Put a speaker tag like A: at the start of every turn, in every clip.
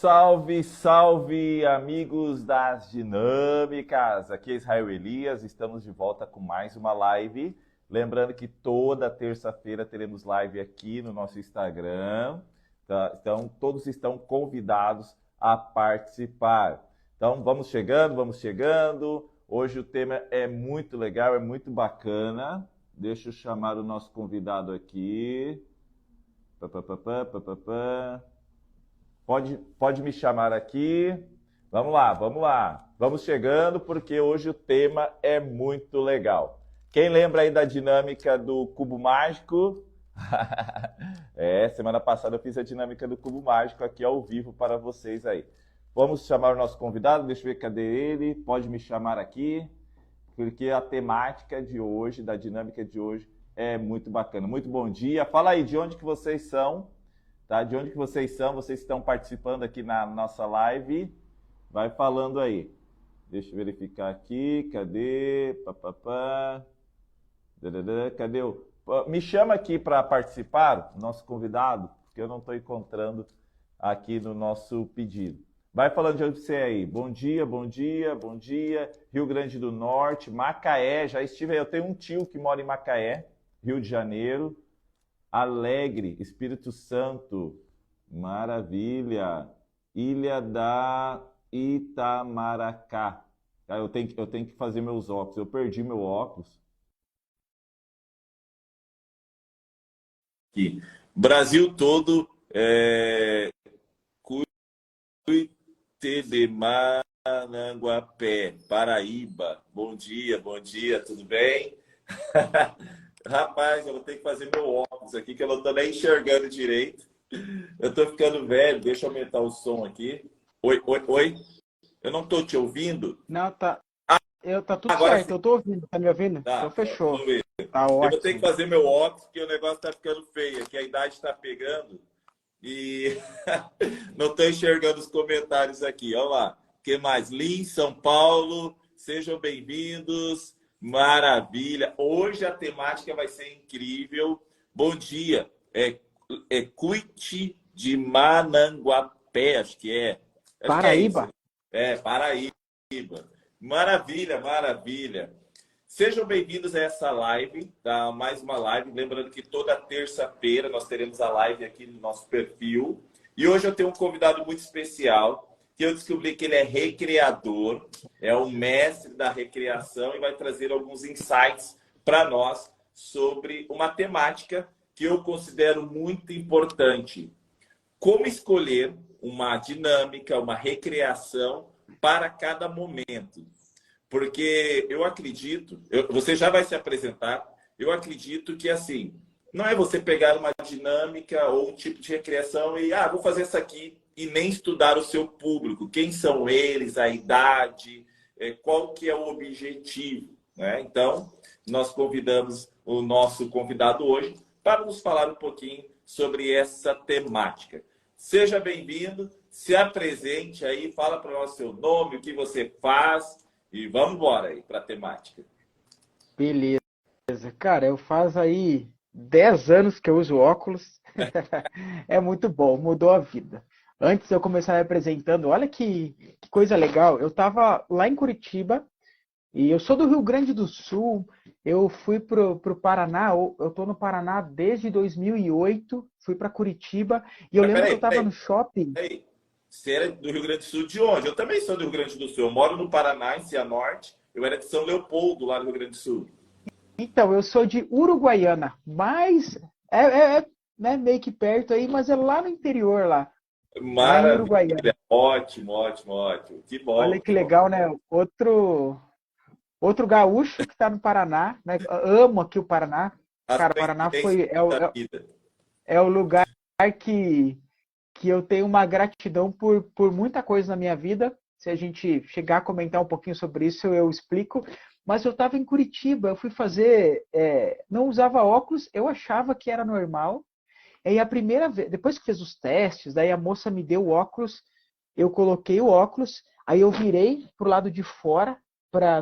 A: Salve, salve, amigos das dinâmicas! Aqui é Israel Elias, estamos de volta com mais uma live. Lembrando que toda terça-feira teremos live aqui no nosso Instagram. Tá? Então, todos estão convidados a participar. Então, vamos chegando, vamos chegando. Hoje o tema é muito legal, é muito bacana. Deixa eu chamar o nosso convidado aqui. Pode me chamar aqui. Vamos lá, vamos lá. Vamos chegando porque hoje o tema é muito legal. Quem lembra aí da dinâmica do cubo mágico? Semana passada eu fiz a dinâmica do cubo mágico aqui ao vivo para vocês aí. Vamos chamar o nosso convidado, deixa eu ver cadê ele. Pode me chamar aqui, porque a temática de hoje, da dinâmica de hoje, é muito bacana. Muito bom dia. Fala aí, de onde que vocês são? Tá? De onde que vocês são? Vocês estão participando aqui na nossa live? Vai falando aí. Deixa eu verificar aqui. Cadê? Cadê o... Me chama aqui para participar, nosso convidado, porque eu não estou encontrando aqui no nosso pedido. Vai falando de onde você é aí. Bom dia, bom dia, bom dia. Rio Grande do Norte, Macaé, já estive aí. Eu tenho um tio que mora em Macaé, Rio de Janeiro. Alegre, Espírito Santo, maravilha. Ilha da Itamaracá. Eu tenho que fazer meus óculos. Eu perdi meu óculos. Aqui. Brasil todo, Cuité de Maranguapé, Paraíba. Bom dia, tudo bem? Rapaz, eu vou ter que fazer meu óculos aqui, que eu não tô nem enxergando direito. Eu tô ficando velho, deixa eu aumentar o som aqui. Oi, oi, oi. Eu não tô te ouvindo?
B: Não, tá. Tá tudo
A: Agora
B: certo,
A: sim.
B: eu tô ouvindo, tá me ouvindo?
A: Tá,
B: Então fechou.
A: vamos ver.
B: Tá
A: Eu vou ter que
B: ótimo.
A: fazer meu óculos, porque o negócio tá ficando feio, que a idade tá pegando e não tô enxergando os comentários aqui. Olha lá. O que mais? Lin, São Paulo, sejam bem-vindos. Maravilha. Hoje a temática vai ser incrível. Bom dia. Cuité de Mananguapé, acho que é. Acho que é isso.
B: Paraíba?
A: Paraíba. Maravilha, maravilha. Sejam bem-vindos a essa live, tá? Mais uma live. Lembrando que toda terça-feira nós teremos a live aqui no nosso perfil. E hoje eu tenho um convidado muito especial, que eu descobri que ele é recreador, é o mestre da recreação e vai trazer alguns insights para nós sobre uma temática que eu considero muito importante. Como escolher uma dinâmica, uma recreação para cada momento. Porque eu acredito, você já vai se apresentar, eu acredito que assim, não é você pegar uma dinâmica ou um tipo de recreação e, vou fazer isso aqui e nem estudar o seu público, quem são eles, a idade, qual que é o objetivo, né? Então, nós convidamos o nosso convidado hoje para nos falar um pouquinho sobre essa temática. Seja bem-vindo, se apresente aí, fala para nós seu nome, o que você faz e vamos embora aí para a temática.
B: Beleza. Cara, eu faz aí 10 anos que eu uso óculos. É muito bom, mudou a vida. Antes de eu começar me apresentando, olha que coisa legal. Eu tava lá em Curitiba e eu sou do Rio Grande do Sul. Eu fui pro Paraná, eu tô no Paraná desde 2008, fui para Curitiba e eu lembro que eu tava no shopping.
A: Você era do Rio Grande do Sul de onde? Eu também sou do Rio Grande do Sul. Eu moro no Paraná, em Cianorte. Eu era de São Leopoldo, lá no Rio Grande do Sul.
B: Então, eu sou de Uruguaiana, mas né, meio que perto aí, mas é lá no interior, lá em Uruguaiana.
A: Maravilha. Ótimo, ótimo, ótimo. Que bom.
B: Olha que legal, né? Outro gaúcho que está no Paraná, né? Amo aqui o Paraná.
A: As
B: Cara, o Paraná
A: coincidências da vida.
B: é o lugar que eu tenho uma gratidão por muita coisa na minha vida. Se a gente chegar a comentar um pouquinho sobre isso, eu explico. Mas eu estava em Curitiba, eu fui fazer... não usava óculos, eu achava que era normal. E a primeira vez, depois que fez os testes, daí a moça me deu o óculos, eu coloquei o óculos, aí eu virei pro lado de fora,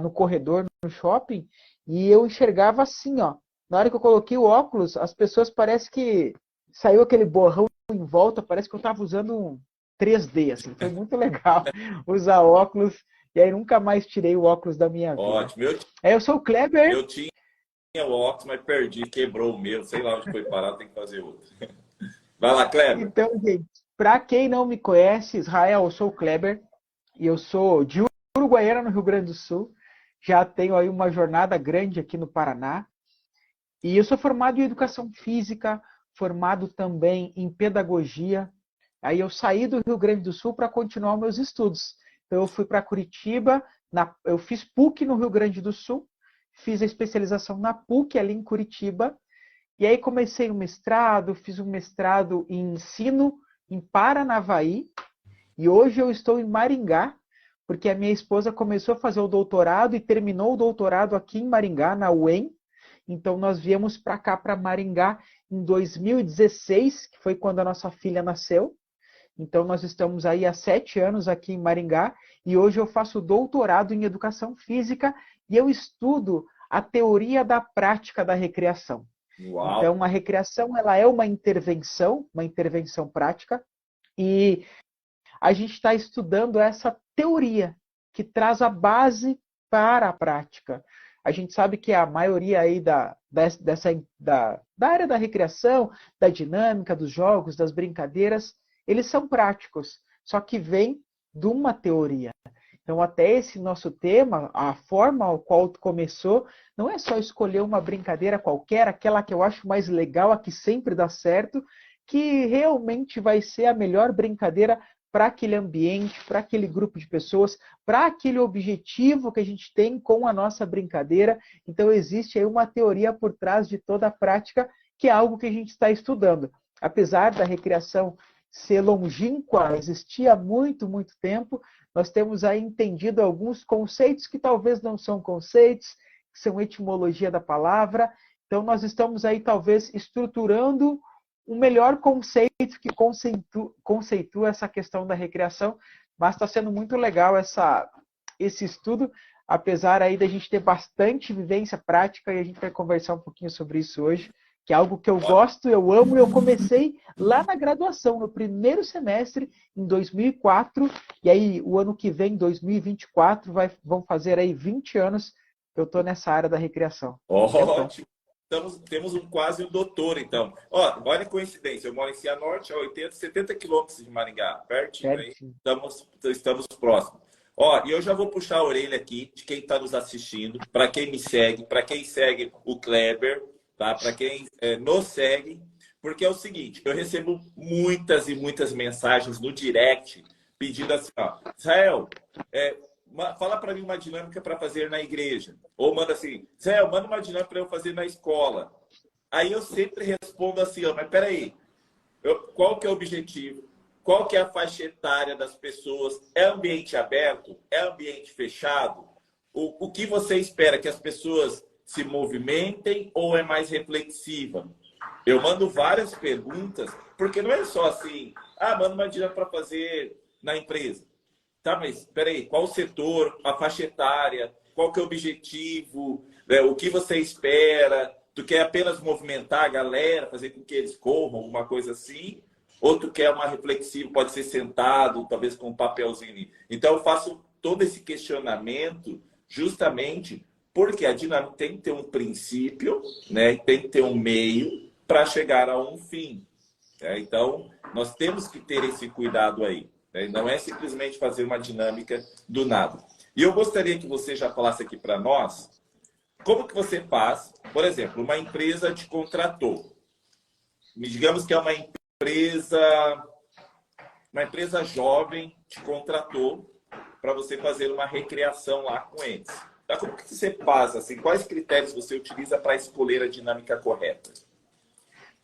B: no corredor, no shopping, e eu enxergava assim, ó. Na hora que eu coloquei o óculos, as pessoas parece que saiu aquele borrão em volta, parece que eu estava usando 3D, assim. Foi muito legal usar óculos, e aí nunca mais tirei o óculos da minha vida.
A: Ótimo.
B: Eu sou o Kleber.
A: Eu tinha o óculos, mas perdi, quebrou o meu. Sei lá onde foi parar, tem que fazer outro. Vai lá, Kleber.
B: Então, gente, para quem não me conhece, Israel, eu sou o Kleber, e eu sou de Uruguaiana, no Rio Grande do Sul. Já tenho aí uma jornada grande aqui no Paraná. E eu sou formado em Educação Física, formado também em Pedagogia. Aí eu saí do Rio Grande do Sul para continuar meus estudos. Então eu fui para Curitiba, eu fiz PUC no Rio Grande do Sul, fiz a especialização na PUC ali em Curitiba, e aí comecei o mestrado, fiz um mestrado em ensino em Paranavaí, e hoje eu estou em Maringá, porque a minha esposa começou a fazer o doutorado e terminou o doutorado aqui em Maringá, na UEM. Então nós viemos para cá, para Maringá, em 2016, que foi quando a nossa filha nasceu. Então nós estamos aí há 7 anos aqui em Maringá, e hoje eu faço doutorado em Educação Física, e eu estudo a teoria da prática da recreação.
A: Uau.
B: Então, a recreação ela é uma intervenção prática, e a gente está estudando essa teoria que traz a base para a prática. A gente sabe que a maioria aí da área da recreação, da dinâmica, dos jogos, das brincadeiras, eles são práticos, só que vem de uma teoria. Então, até esse nosso tema, a forma ao qual começou, não é só escolher uma brincadeira qualquer, aquela que eu acho mais legal, a que sempre dá certo, que realmente vai ser a melhor brincadeira para aquele ambiente, para aquele grupo de pessoas, para aquele objetivo que a gente tem com a nossa brincadeira. Então, existe aí uma teoria por trás de toda a prática, que é algo que a gente está estudando. Apesar da recreação ser longínqua, existia há muito, muito tempo, nós temos aí entendido alguns conceitos que talvez não são conceitos, que são etimologia da palavra. Então, nós estamos aí talvez estruturando um melhor conceito que conceitua essa questão da recreação, mas está sendo muito legal esse estudo, apesar aí da gente ter bastante vivência prática, e a gente vai conversar um pouquinho sobre isso hoje, que é algo que eu gosto, eu amo, e eu comecei lá na graduação, no primeiro semestre, em 2004, e aí o ano que vem, 2024, vão fazer aí 20 anos que eu estou nessa área da recreação.
A: Ótimo. Temos quase um doutor, então. Ó, olha a coincidência, eu moro em Cianorte, a 80, 70 quilômetros de Maringá, pertinho aí, estamos próximos. Ó, e eu já vou puxar a orelha aqui de quem está nos assistindo, para quem me segue, para quem segue o Kleber, tá? Para quem nos segue, porque é o seguinte, eu recebo muitas e muitas mensagens no direct pedindo assim, ó, Israel, fala para mim uma dinâmica para fazer na igreja. Ou manda assim, Israel, manda uma dinâmica para eu fazer na escola. Aí eu sempre respondo assim, ó, mas peraí, qual que é o objetivo? Qual que é a faixa etária das pessoas? É ambiente aberto? É ambiente fechado? O que você espera? Que as pessoas se movimentem ou é mais reflexiva? Eu mando várias perguntas, porque não é só assim, manda uma dinâmica para fazer na empresa. Tá, mas peraí, qual o setor, a faixa etária, qual que é o objetivo, o que você espera? Tu quer apenas movimentar a galera, fazer com que eles corram, alguma coisa assim? Ou tu quer uma reflexiva, pode ser sentado, talvez com um papelzinho. Então eu faço todo esse questionamento justamente porque a dinâmica tem que ter um princípio, né? Tem que ter um meio para chegar a um fim. Então, nós temos que ter esse cuidado aí. Não é simplesmente fazer uma dinâmica do nada. E eu gostaria que você já falasse aqui para nós como que você faz, por exemplo, uma empresa te contratou. Digamos que é uma empresa jovem te contratou para você fazer uma recreação lá com eles. Então, como que você faz? Assim, quais critérios você utiliza para escolher a dinâmica correta?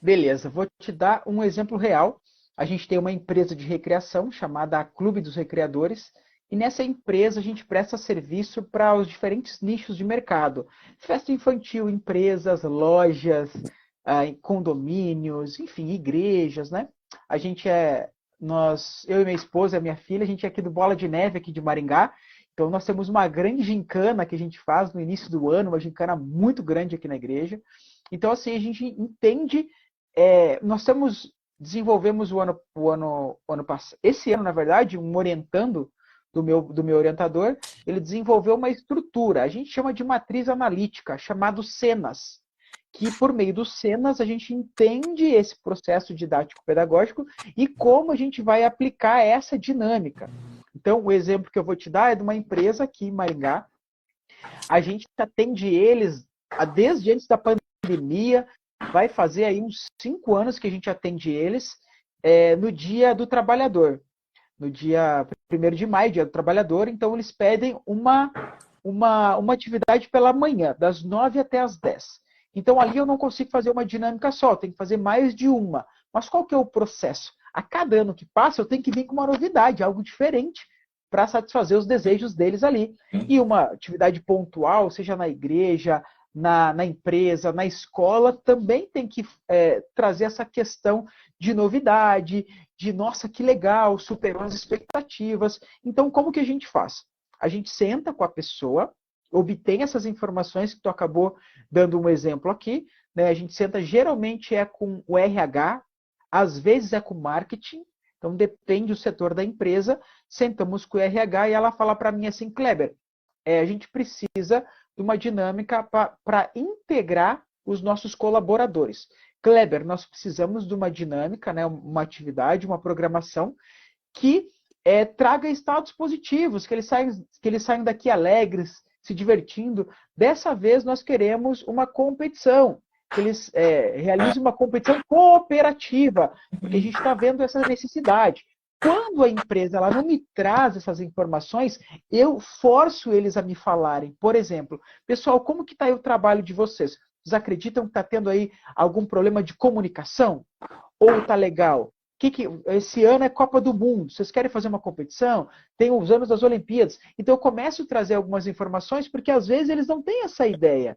B: Beleza, vou te dar um exemplo real. A gente tem uma empresa de recreação chamada Clube dos Recreadores, e nessa empresa a gente presta serviço para os diferentes nichos de mercado. Festa infantil, empresas, lojas, condomínios, enfim, igrejas, né? A gente eu e minha esposa e minha filha, a gente é aqui do Bola de Neve, aqui de Maringá. Então nós temos uma grande gincana que a gente faz no início do ano, uma gincana muito grande aqui na igreja. Então assim, a gente entende, nós temos desenvolvemos esse ano, na verdade, um orientando do meu orientador, ele desenvolveu uma estrutura, a gente chama de matriz analítica, chamado Cenas, que por meio dos Cenas a gente entende esse processo didático-pedagógico e como a gente vai aplicar essa dinâmica. Então, o exemplo que eu vou te dar é de uma empresa aqui em Maringá. A gente atende eles desde antes da pandemia, vai fazer aí uns 5 anos que a gente atende eles no Dia do Trabalhador. No dia 1º de maio, Dia do Trabalhador, então eles pedem uma atividade pela manhã, das 9 até as 10. Então ali eu não consigo fazer uma dinâmica só, eu tenho que fazer mais de uma. Mas qual que é o processo? A cada ano que passa, eu tenho que vir com uma novidade, algo diferente, para satisfazer os desejos deles ali. E uma atividade pontual, seja na igreja, na empresa, na escola, também tem que trazer essa questão de novidade, de nossa, que legal, superou as expectativas. Então, como que a gente faz? A gente senta com a pessoa, obtém essas informações que tu acabou dando um exemplo aqui, né? A gente senta, geralmente é com o RH, às vezes é com o marketing, então depende do setor da empresa, sentamos com o RH e ela fala para mim assim, Kleber, a gente precisa de uma dinâmica para integrar os nossos colaboradores. Kleber, nós precisamos de uma dinâmica, né, uma atividade, uma programação que traga estados positivos, que eles saiam daqui alegres, se divertindo. Dessa vez nós queremos uma competição, que eles realizem uma competição cooperativa, porque a gente está vendo essa necessidade. Quando a empresa ela não me traz essas informações, eu forço eles a me falarem. Por exemplo, pessoal, como que está aí o trabalho de vocês? Vocês acreditam que está tendo aí algum problema de comunicação? Ou está legal? Esse ano é Copa do Mundo, vocês querem fazer uma competição? Tem os anos das Olimpíadas. Então eu começo a trazer algumas informações, porque às vezes eles não têm essa ideia.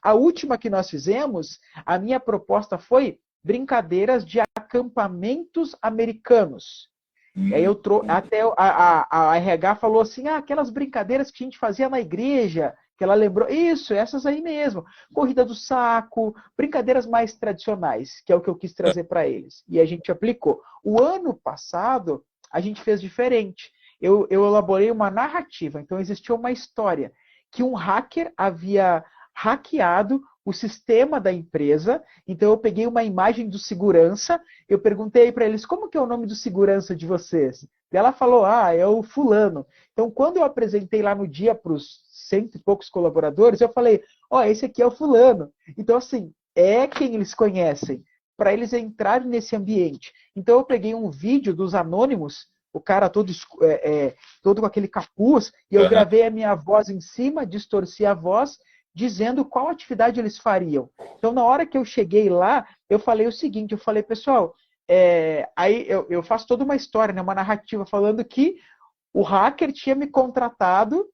B: A última que nós fizemos, a minha proposta foi brincadeiras de acampamentos americanos. E aí até a RH falou assim, aquelas brincadeiras que a gente fazia na igreja, que ela lembrou, isso, essas aí mesmo, corrida do saco, brincadeiras mais tradicionais, que é o que eu quis trazer para eles. E a gente aplicou. O ano passado, a gente fez diferente. Eu elaborei uma narrativa, então existia uma história, que um hacker havia hackeado o sistema da empresa, então eu peguei uma imagem do segurança, eu perguntei para eles, como que é o nome do segurança de vocês? E ela falou, é o fulano. Então, quando eu apresentei lá no dia para os 100 e poucos colaboradores, eu falei, esse aqui é o fulano. Então, assim, é quem eles conhecem, para eles entrarem nesse ambiente. Então, eu peguei um vídeo dos anônimos, o cara todo com aquele capuz, e eu gravei a minha voz em cima, distorci a voz, dizendo qual atividade eles fariam. Então, na hora que eu cheguei lá, eu falei o seguinte, eu falei, pessoal, aí eu faço toda uma história, né, uma narrativa, falando que o hacker tinha me contratado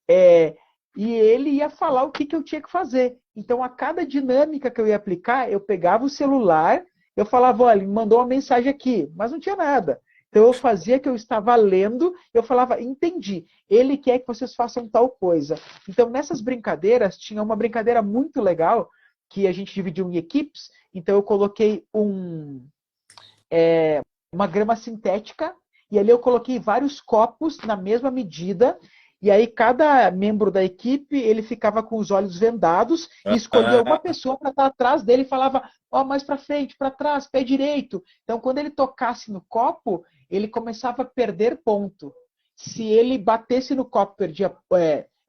B: e ele ia falar o que eu tinha que fazer. Então, a cada dinâmica que eu ia aplicar, eu pegava o celular, eu falava, olha, ele me mandou uma mensagem aqui, mas não tinha nada. Então, eu fazia que eu estava lendo, eu falava, entendi, ele quer que vocês façam tal coisa. Então, nessas brincadeiras, tinha uma brincadeira muito legal, que a gente dividiu em equipes, então eu coloquei uma grama sintética, e ali eu coloquei vários copos na mesma medida, e aí cada membro da equipe, ele ficava com os olhos vendados e escolhia uma pessoa para estar atrás dele e falava, mais para frente, para trás, pé direito. Então, quando ele tocasse no copo, ele começava a perder ponto. Se ele batesse no copo, perdia...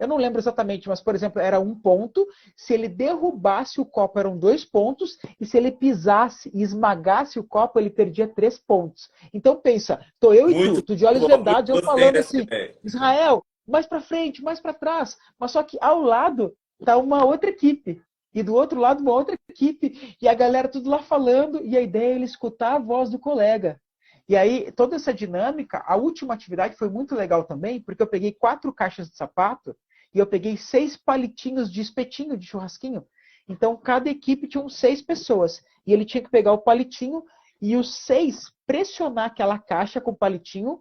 B: eu não lembro exatamente, mas, por exemplo, era 1 ponto. Se ele derrubasse o copo, eram 2 pontos. E se ele pisasse e esmagasse o copo, ele perdia 3 pontos. Então, pensa, tô eu e tu de olhos vendados, eu falando assim, Israel, mais para frente, mais para trás. Mas só que ao lado está uma outra equipe. E do outro lado, uma outra equipe. E a galera tudo lá falando. E a ideia é ele escutar a voz do colega. E aí, toda essa dinâmica, a última atividade foi muito legal também, porque eu peguei 4 caixas de sapato e eu peguei 6 palitinhos de espetinho, de churrasquinho. Então, cada equipe tinha 6 pessoas. E ele tinha que pegar o palitinho e os 6 pressionar aquela caixa com o palitinho.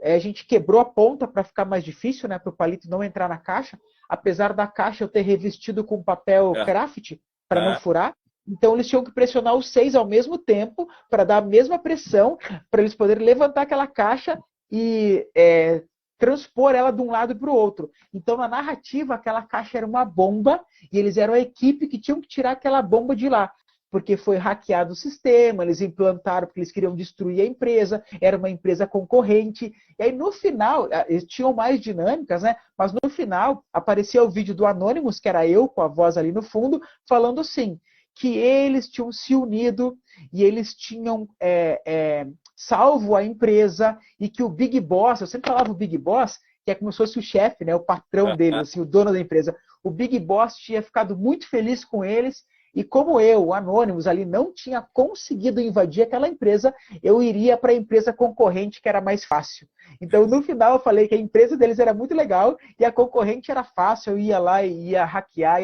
B: A gente quebrou a ponta para ficar mais difícil, né, para o palito não entrar na caixa. Apesar da caixa eu ter revestido com papel craft para não furar. Então, eles tinham que pressionar os 6 ao mesmo tempo para dar a mesma pressão, para eles poderem levantar aquela caixa e transpor ela de um lado para o outro. Então, na narrativa, aquela caixa era uma bomba e eles eram a equipe que tinham que tirar aquela bomba de lá. Porque foi hackeado o sistema, eles implantaram porque eles queriam destruir a empresa, era uma empresa concorrente. E aí, no final, eles tinham mais dinâmicas, né? Mas no final, aparecia o vídeo do Anonymous, que era eu, com a voz ali no fundo, falando assim, que eles tinham se unido e eles tinham salvo a empresa e que o Big Boss, eu sempre falava o Big Boss, que é como se fosse o chefe, né, o patrão deles, assim, o dono da empresa. O Big Boss tinha ficado muito feliz com eles e como eu, o Anonymous, ali não tinha conseguido invadir aquela empresa, eu iria para a empresa concorrente, que era mais fácil. Então, no final, eu falei que a empresa deles era muito legal e a concorrente era fácil, eu ia lá e ia hackear,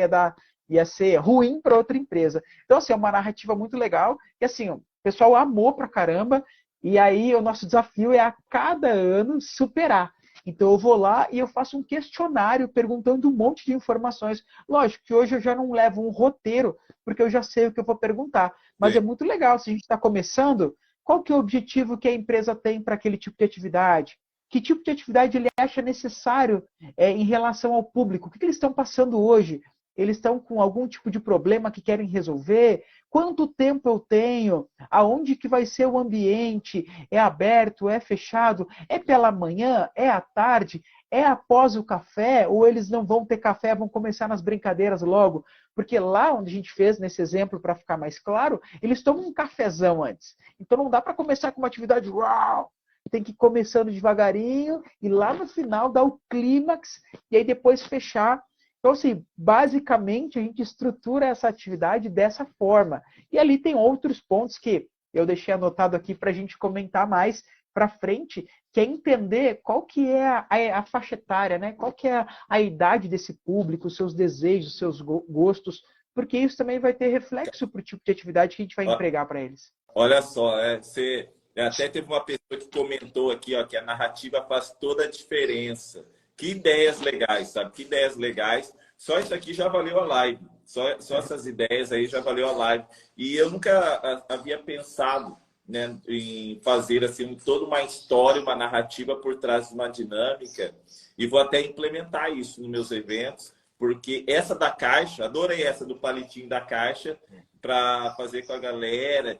B: ia ser ruim para outra empresa. Então, assim, é uma narrativa muito legal e, assim, o pessoal amou pra caramba e aí o nosso desafio é a cada ano superar. Então eu vou lá e eu faço um questionário perguntando um monte de informações. Lógico que hoje eu já não levo um roteiro, porque eu já sei o que eu vou perguntar. Mas
A: Sim.
B: é muito legal, se a gente está começando, qual que é o objetivo que a empresa tem para aquele tipo de atividade? Que tipo de atividade ele acha necessário em relação ao público? O que eles estão passando hoje? Eles estão com algum tipo de problema que querem resolver? Quanto tempo eu tenho? Aonde que vai ser o ambiente? É aberto? É fechado? É pela manhã? É à tarde? É após o café? Ou eles não vão ter café, vão começar nas brincadeiras logo? Porque lá onde a gente fez, nesse exemplo, para ficar mais claro, eles tomam um cafezão antes. Então não dá para começar com uma atividade uau! Tem que ir começando devagarinho e lá no final dar o clímax e aí depois fechar. Então, assim, basicamente, a gente estrutura essa atividade dessa forma. E ali tem outros pontos que eu deixei anotado aqui para a gente comentar mais para frente, que é entender qual que é a faixa etária, né? Qual que é a idade desse público, os seus desejos, os seus gostos, porque isso também vai ter reflexo para o tipo de atividade que a gente vai empregar para eles.
A: Olha só, você até teve uma pessoa que comentou aqui, ó, que a narrativa faz toda a diferença. Que ideias legais, sabe? Que ideias legais. Só isso aqui já valeu a live. Só essas ideias aí já valeu a live. E eu nunca havia pensado, né, em fazer assim toda uma história, uma narrativa por trás de uma dinâmica. E vou até implementar isso nos meus eventos, porque essa da caixa, adorei essa do palitinho da caixa, para fazer com a galera.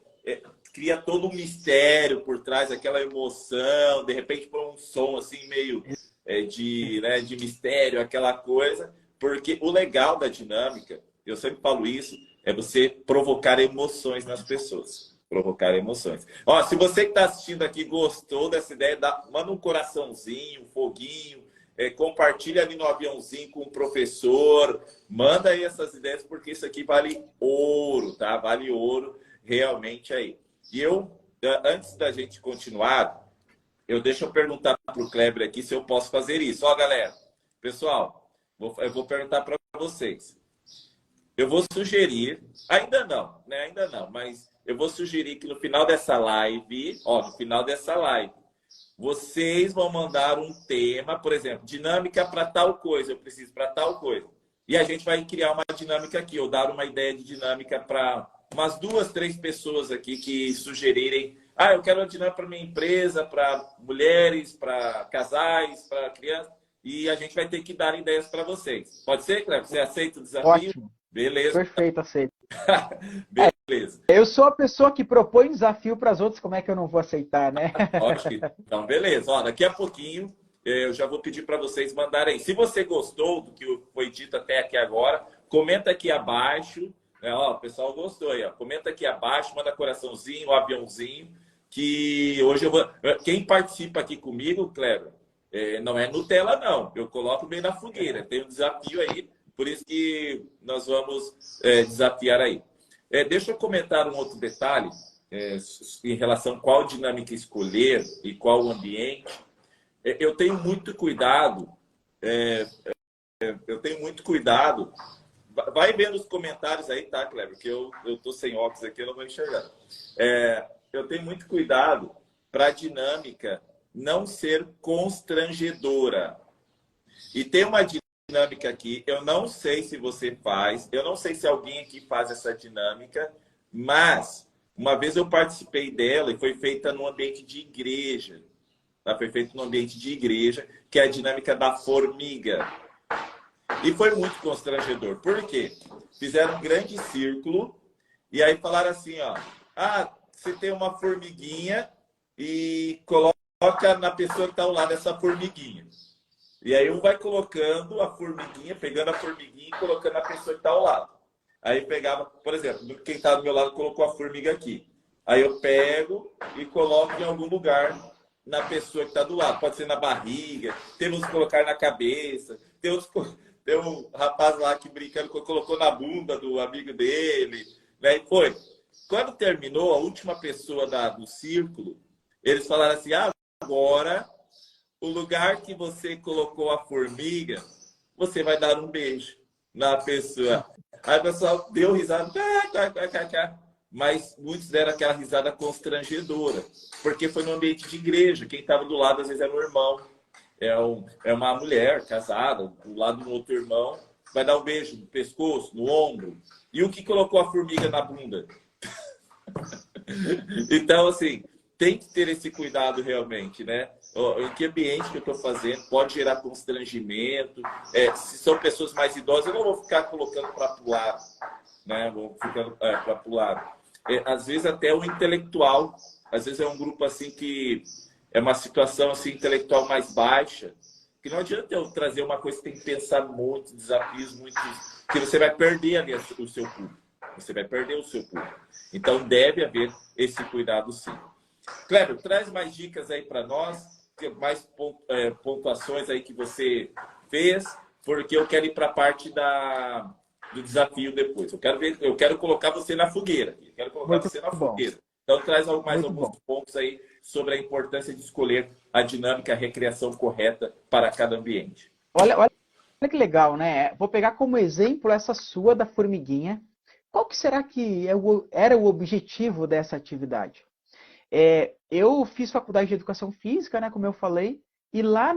A: Cria todo um mistério por trás, aquela emoção, de repente por um som assim meio de mistério, aquela coisa. Porque o legal da dinâmica, eu sempre falo isso, é você provocar emoções nas pessoas. Provocar emoções. Ó, se você que está assistindo aqui gostou dessa ideia, manda um coraçãozinho, um foguinho, compartilha ali no aviãozinho com o professor, manda aí essas ideias, porque isso aqui vale ouro, tá? Vale ouro realmente aí. E antes da gente continuar, deixa eu perguntar para o Kleber aqui se eu posso fazer isso. Ó, galera, pessoal, eu vou perguntar para vocês. Eu vou sugerir, ainda não, né? Ainda não, mas eu vou sugerir que no final dessa live, vocês vão mandar um tema, por exemplo, dinâmica para tal coisa, eu preciso para tal coisa. E a gente vai criar uma dinâmica aqui, ou dar uma ideia de dinâmica para umas 2, 3 pessoas aqui que sugerirem. Ah, eu quero uma dinâmica para minha empresa, para mulheres, para casais, para crianças. E a gente vai ter que dar ideias para vocês. Pode ser, Cleber? Você aceita o desafio?
B: Ótimo.
A: Beleza.
B: Perfeito, aceito.
A: Beleza.
B: Eu sou a pessoa que propõe desafio para as outras, como é que eu não vou aceitar, né?
A: Ótimo. Então, beleza. Ó, daqui a pouquinho eu já vou pedir para vocês mandarem. Se você gostou do que foi dito até aqui agora, comenta aqui abaixo. Ó, o pessoal gostou aí. Ó. Comenta aqui abaixo, manda coraçãozinho, aviãozinho. Que hoje eu vou. Quem participa aqui comigo, Kleber, não é Nutella, não. Eu coloco meio na fogueira. Tem um desafio aí, por isso que nós vamos desafiar aí. Deixa eu comentar um outro detalhe em relação a qual dinâmica escolher e qual o ambiente. Eu tenho muito cuidado. Vai vendo os comentários aí, tá, Kleber? Que eu tô sem óculos aqui, eu não vou enxergar. Eu tenho muito cuidado para a dinâmica não ser constrangedora. E tem uma dinâmica aqui. Eu não sei se você faz, eu não sei se alguém aqui faz essa dinâmica, mas uma vez eu participei dela e foi feita num ambiente de igreja. Tá? Foi feita num ambiente de igreja, que é a dinâmica da formiga. E foi muito constrangedor. Por quê? Fizeram um grande círculo e aí falaram assim, ó. Ah, você tem uma formiguinha e coloca na pessoa que está ao lado dessa formiguinha. E aí um vai colocando a formiguinha, pegando a formiguinha e colocando na pessoa que está ao lado. Aí pegava, por exemplo, quem está do meu lado colocou a formiga aqui. Aí eu pego e coloco em algum lugar na pessoa que está do lado. Pode ser na barriga, temos que colocar na cabeça. Tem um rapaz lá que brincando colocou na bunda do amigo dele. Né? E foi. Quando terminou, a última pessoa do círculo, eles falaram assim, ah, agora, o lugar que você colocou a formiga, você vai dar um beijo na pessoa. Aí o pessoal deu risada, mas muitos deram aquela risada constrangedora, porque foi no ambiente de igreja. Quem estava do lado, às vezes, era um irmão, é uma mulher casada, do lado do outro irmão, vai dar um beijo no pescoço, no ombro. E o que colocou a formiga na bunda? Então, assim, tem que ter esse cuidado realmente, né? Em que ambiente que eu estou fazendo? Pode gerar constrangimento. Se são pessoas mais idosas, eu não vou ficar colocando para pular, né? Vou ficando para pular. Às vezes até o intelectual, às vezes é um grupo assim que é uma situação assim intelectual mais baixa, que não adianta eu trazer uma coisa que tem que pensar muito, desafios muito, que você vai perder ali o seu público. Você vai perder o seu público. Então, deve haver esse cuidado, sim. Cléber, traz mais dicas aí para nós, mais pontuações aí que você fez, porque eu quero ir para a parte do desafio depois. Eu quero colocar você na fogueira. Eu quero colocar
B: Muito
A: você na
B: bom.
A: fogueira. Então, traz mais
B: Muito
A: alguns
B: bom.
A: pontos aí sobre a importância de escolher a dinâmica, a recreação correta para cada ambiente.
B: Olha que legal, né? Vou pegar como exemplo essa sua da formiguinha. Qual que será que era o objetivo dessa atividade? Eu fiz faculdade de educação física, né, como eu falei, e lá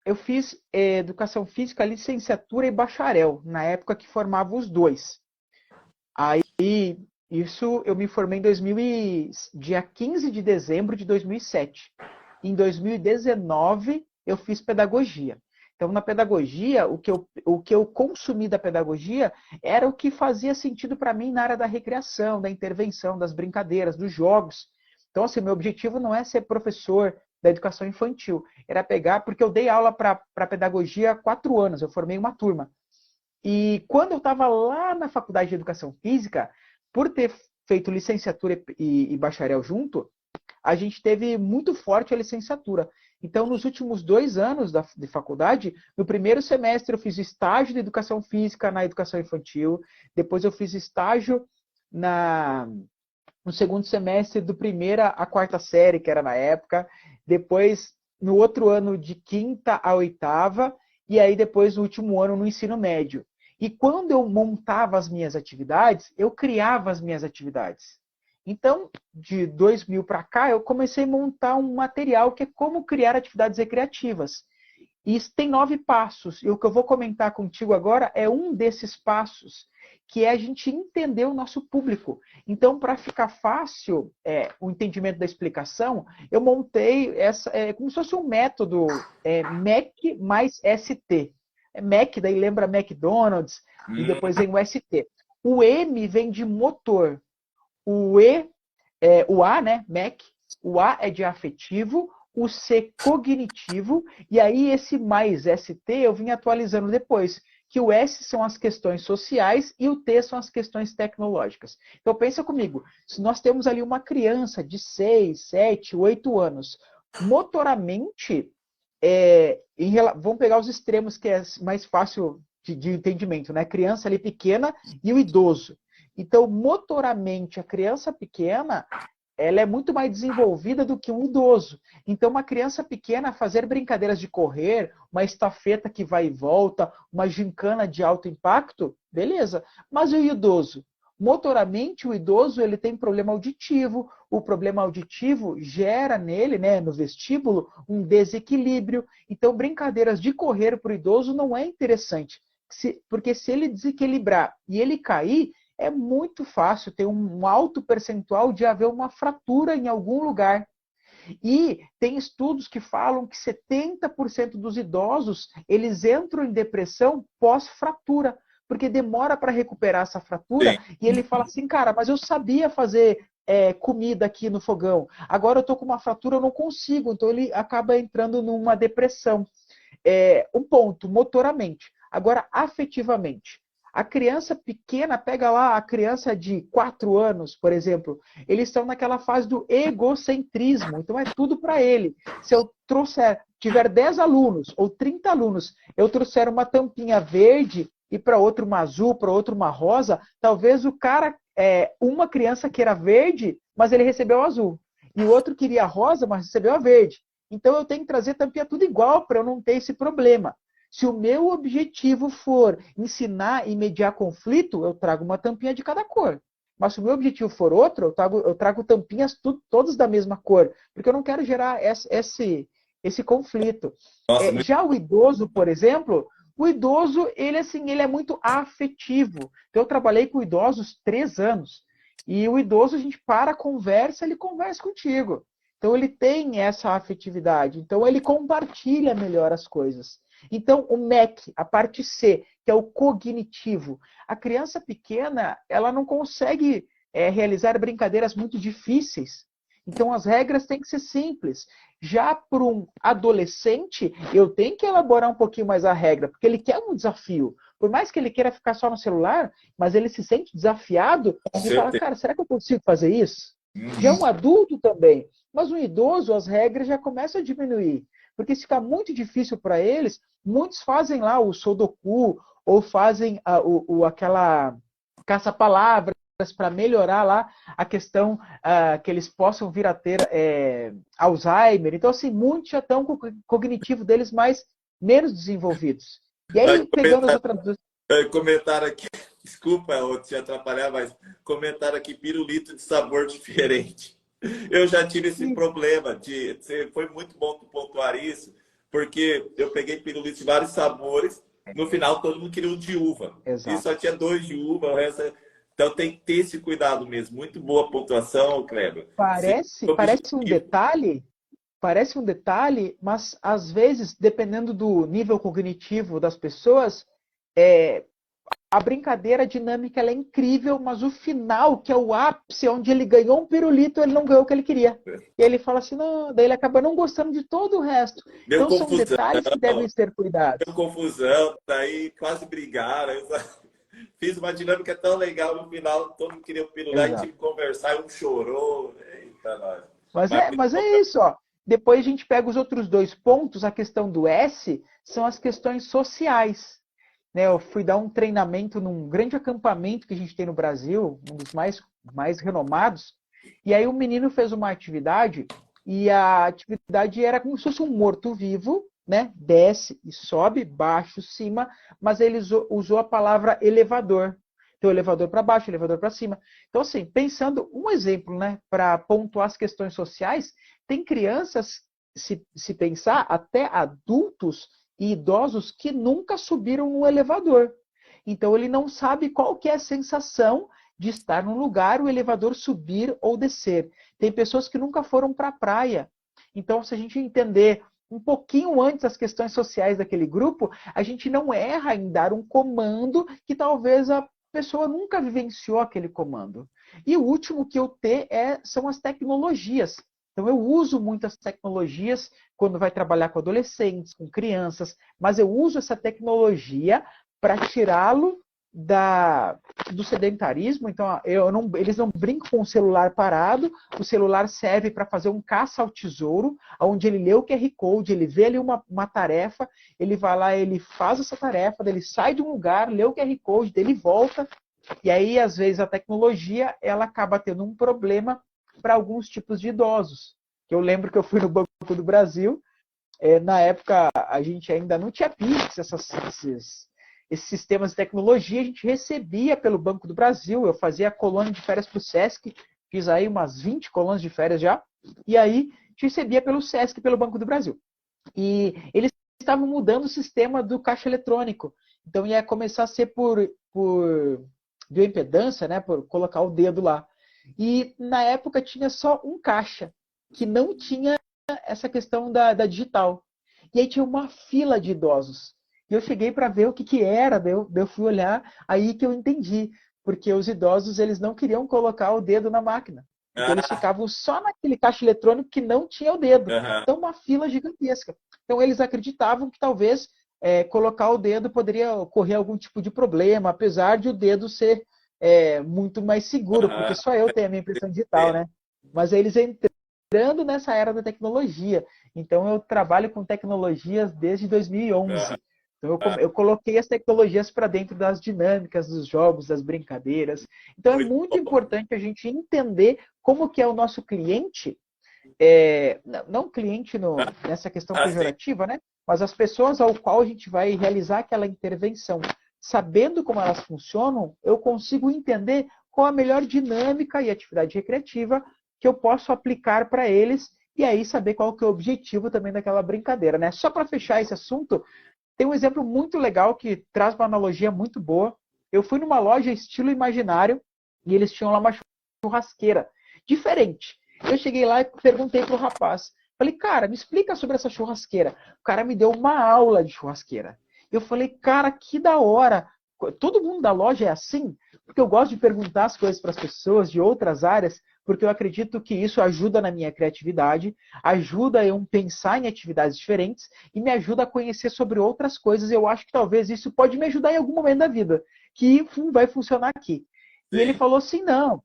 B: eu fiz educação física, licenciatura e bacharel, na época que formava os dois. Aí, isso eu me formei dia 15 de dezembro de 2007. Em 2019, eu fiz pedagogia. Então, na pedagogia, o que eu consumi da pedagogia era o que fazia sentido para mim na área da recreação, da intervenção, das brincadeiras, dos jogos. Então, assim, meu objetivo não é ser professor da educação infantil. Era pegar, porque eu dei aula para pedagogia há 4 anos, eu formei uma turma. E quando eu estava lá na faculdade de educação física, por ter feito licenciatura e bacharel junto, a gente teve muito forte a licenciatura. Então, nos últimos 2 anos de faculdade, no primeiro semestre eu fiz estágio de educação física na educação infantil, depois eu fiz estágio no segundo semestre do primeira à quarta série, que era na época, depois no outro ano de quinta a oitava, e aí depois no último ano no ensino médio. E quando eu montava as minhas atividades, eu criava as minhas atividades. Então, de 2000 para cá, eu comecei a montar um material que é como criar atividades recreativas. E isso tem 9 passos. E o que eu vou comentar contigo agora é um desses passos, que é a gente entender o nosso público. Então, para ficar fácil o entendimento da explicação, eu montei como se fosse um método MEC mais ST. MEC, daí lembra McDonald's, e depois vem o ST. O M vem de motor. O A, né, MEC, o A é de afetivo, o C cognitivo, e aí esse mais ST eu vim atualizando depois, que o S são as questões sociais e o T são as questões tecnológicas. Então pensa comigo, se nós temos ali uma criança de 6, 7, 8 anos, motoramente, vamos pegar os extremos que é mais fácil de entendimento, né? Criança ali pequena e o idoso. Então, motoramente, a criança pequena, ela é muito mais desenvolvida do que um idoso. Então, uma criança pequena fazer brincadeiras de correr, uma estafeta que vai e volta, uma gincana de alto impacto, beleza. Mas e o idoso? Motoramente, o idoso ele tem problema auditivo. O problema auditivo gera nele, né, no vestíbulo, um desequilíbrio. Então, brincadeiras de correr para o idoso não é interessante. Porque se ele desequilibrar e ele cair, é muito fácil ter um alto percentual de haver uma fratura em algum lugar. E tem estudos que falam que 70% dos idosos, eles entram em depressão pós-fratura, porque demora para recuperar essa fratura.
A: Sim.
B: E ele fala assim, cara, mas eu sabia fazer comida aqui no fogão, agora eu estou com uma fratura, eu não consigo. Então ele acaba entrando numa depressão. Um ponto, motoramente. Agora, afetivamente. A criança pequena, pega lá a criança de 4 anos, por exemplo, eles estão naquela fase do egocentrismo, então é tudo para ele. Se eu tiver 10 alunos ou 30 alunos, eu trouxer uma tampinha verde e para outro uma azul, para outro uma rosa, talvez o cara, uma criança queira verde, mas ele recebeu azul. E o outro queria rosa, mas recebeu a verde. Então eu tenho que trazer tampinha tudo igual para eu não ter esse problema. Se o meu objetivo for ensinar e mediar conflito, eu trago uma tampinha de cada cor. Mas se o meu objetivo for outro, eu trago tampinhas todas da mesma cor, porque eu não quero gerar esse conflito.
A: Nossa,
B: Já o idoso, por exemplo, o idoso, ele é muito afetivo. Então, eu trabalhei com idosos 3 anos. E o idoso, a gente para, conversa, ele conversa contigo. Então, ele tem essa afetividade. Então, ele compartilha melhor as coisas. Então, o MEC, a parte C, que é o cognitivo. A criança pequena, ela não consegue realizar brincadeiras muito difíceis. Então, as regras têm que ser simples. Já para um adolescente, eu tenho que elaborar um pouquinho mais a regra, porque ele quer um desafio. Por mais que ele queira ficar só no celular, mas ele se sente desafiado e fala, cara, será que eu consigo fazer isso? Já um adulto também. Mas um idoso, as regras já começam a diminuir. Porque se ficar muito difícil para eles, muitos fazem lá o Sudoku ou fazem aquela caça-palavras para melhorar lá a questão que eles possam vir a ter Alzheimer. Então, assim, muitos já estão com o cognitivo deles menos desenvolvidos. E aí, pegando as outras...
A: Comentaram aqui, desculpa te atrapalhar, mas comentaram aqui pirulito de sabor diferente. Eu já tive esse problema. Foi muito bom tu pontuar isso, porque eu peguei pirulito de vários sabores. No final, todo mundo queria um de uva.
B: Exato.
A: E só tinha 2 de uva. Então, tem que ter esse cuidado mesmo. Muito boa pontuação, Kleber.
B: Parece um detalhe, mas às vezes, dependendo do nível cognitivo das pessoas, a brincadeira dinâmica ela é incrível, mas o final, que é o ápice, onde ele ganhou um pirulito, ele não ganhou o que ele queria. E ele fala assim, não, daí ele acaba não gostando de todo o resto. Então são detalhes que devem ser cuidados.
A: Deu confusão, daí quase brigaram. Fiz uma dinâmica tão legal, no final todo mundo queria o pirulito, e tive que conversar, e um chorou. Eita, nós.
B: Mas é isso, ó. Depois a gente pega os outros 2 pontos, a questão do S, são as questões sociais. Eu fui dar um treinamento num grande acampamento que a gente tem no Brasil, um dos mais renomados, e aí o menino fez uma atividade, e a atividade era como se fosse um morto-vivo, né? Desce e sobe, baixo, cima, mas ele usou a palavra elevador. Então, elevador para baixo, elevador para cima. Então, assim, pensando um exemplo, né, para pontuar as questões sociais, tem crianças, se pensar, até adultos e idosos que nunca subiram no elevador. Então, ele não sabe qual que é a sensação de estar num lugar, o elevador subir ou descer. Tem pessoas que nunca foram para a praia. Então, se a gente entender um pouquinho antes as questões sociais daquele grupo, a gente não erra em dar um comando que talvez a pessoa nunca vivenciou aquele comando. E o último que eu ter são as tecnologias. Então, eu uso muitas tecnologias quando vai trabalhar com adolescentes, com crianças, mas eu uso essa tecnologia para tirá-lo do sedentarismo. Então, eles não brincam com o celular parado, o celular serve para fazer um caça ao tesouro, onde ele lê o QR Code, ele vê ali uma tarefa, ele vai lá, ele faz essa tarefa, ele sai de um lugar, lê o QR Code, ele volta, e aí, às vezes, a tecnologia ela acaba tendo um problema para alguns tipos de idosos. Eu lembro que eu fui no Banco do Brasil, na época a gente ainda não tinha Pix, esses sistemas de tecnologia, a gente recebia pelo Banco do Brasil, eu fazia colônia de férias para o Sesc, fiz aí umas 20 colônias de férias já, e aí a gente recebia pelo Sesc, pelo Banco do Brasil. E eles estavam mudando o sistema do caixa eletrônico, então ia começar a ser por bioimpedância, né, por colocar o dedo lá. E na época tinha só um caixa, que não tinha essa questão da digital. E aí tinha uma fila de idosos. E eu cheguei para ver o que era, daí eu fui olhar, aí que eu entendi. Porque os idosos, eles não queriam colocar o dedo na máquina. Então eles ficavam só naquele caixa eletrônico que não tinha o dedo. Então uma fila gigantesca. Então eles acreditavam que talvez colocar o dedo poderia ocorrer algum tipo de problema, apesar de o dedo ser muito mais seguro, porque só eu tenho a minha impressão digital, né? Mas eles entrando nessa era da tecnologia. Então, eu trabalho com tecnologias desde 2011. Então, eu coloquei as tecnologias para dentro das dinâmicas dos jogos, das brincadeiras. Então, é muito importante a gente entender como que é o nosso cliente, não cliente nessa questão pejorativa, né? Mas as pessoas ao qual a gente vai realizar aquela intervenção. Sabendo como elas funcionam, eu consigo entender qual a melhor dinâmica e atividade recreativa que eu posso aplicar para eles e aí saber qual que é o objetivo também daquela brincadeira, né? Só para fechar esse assunto, tem um exemplo muito legal que traz uma analogia muito boa. Eu fui numa loja estilo imaginário e eles tinham lá uma churrasqueira diferente. Eu cheguei lá e perguntei pro rapaz, falei, cara, me explica sobre essa churrasqueira. O cara me deu uma aula de churrasqueira. Eu falei, cara, que da hora. Todo mundo da loja é assim? Porque eu gosto de perguntar as coisas para as pessoas de outras áreas, porque eu acredito que isso ajuda na minha criatividade, ajuda eu pensar em atividades diferentes e me ajuda a conhecer sobre outras coisas. Eu acho que talvez isso pode me ajudar em algum momento da vida, que vai funcionar aqui. E ele falou assim, não,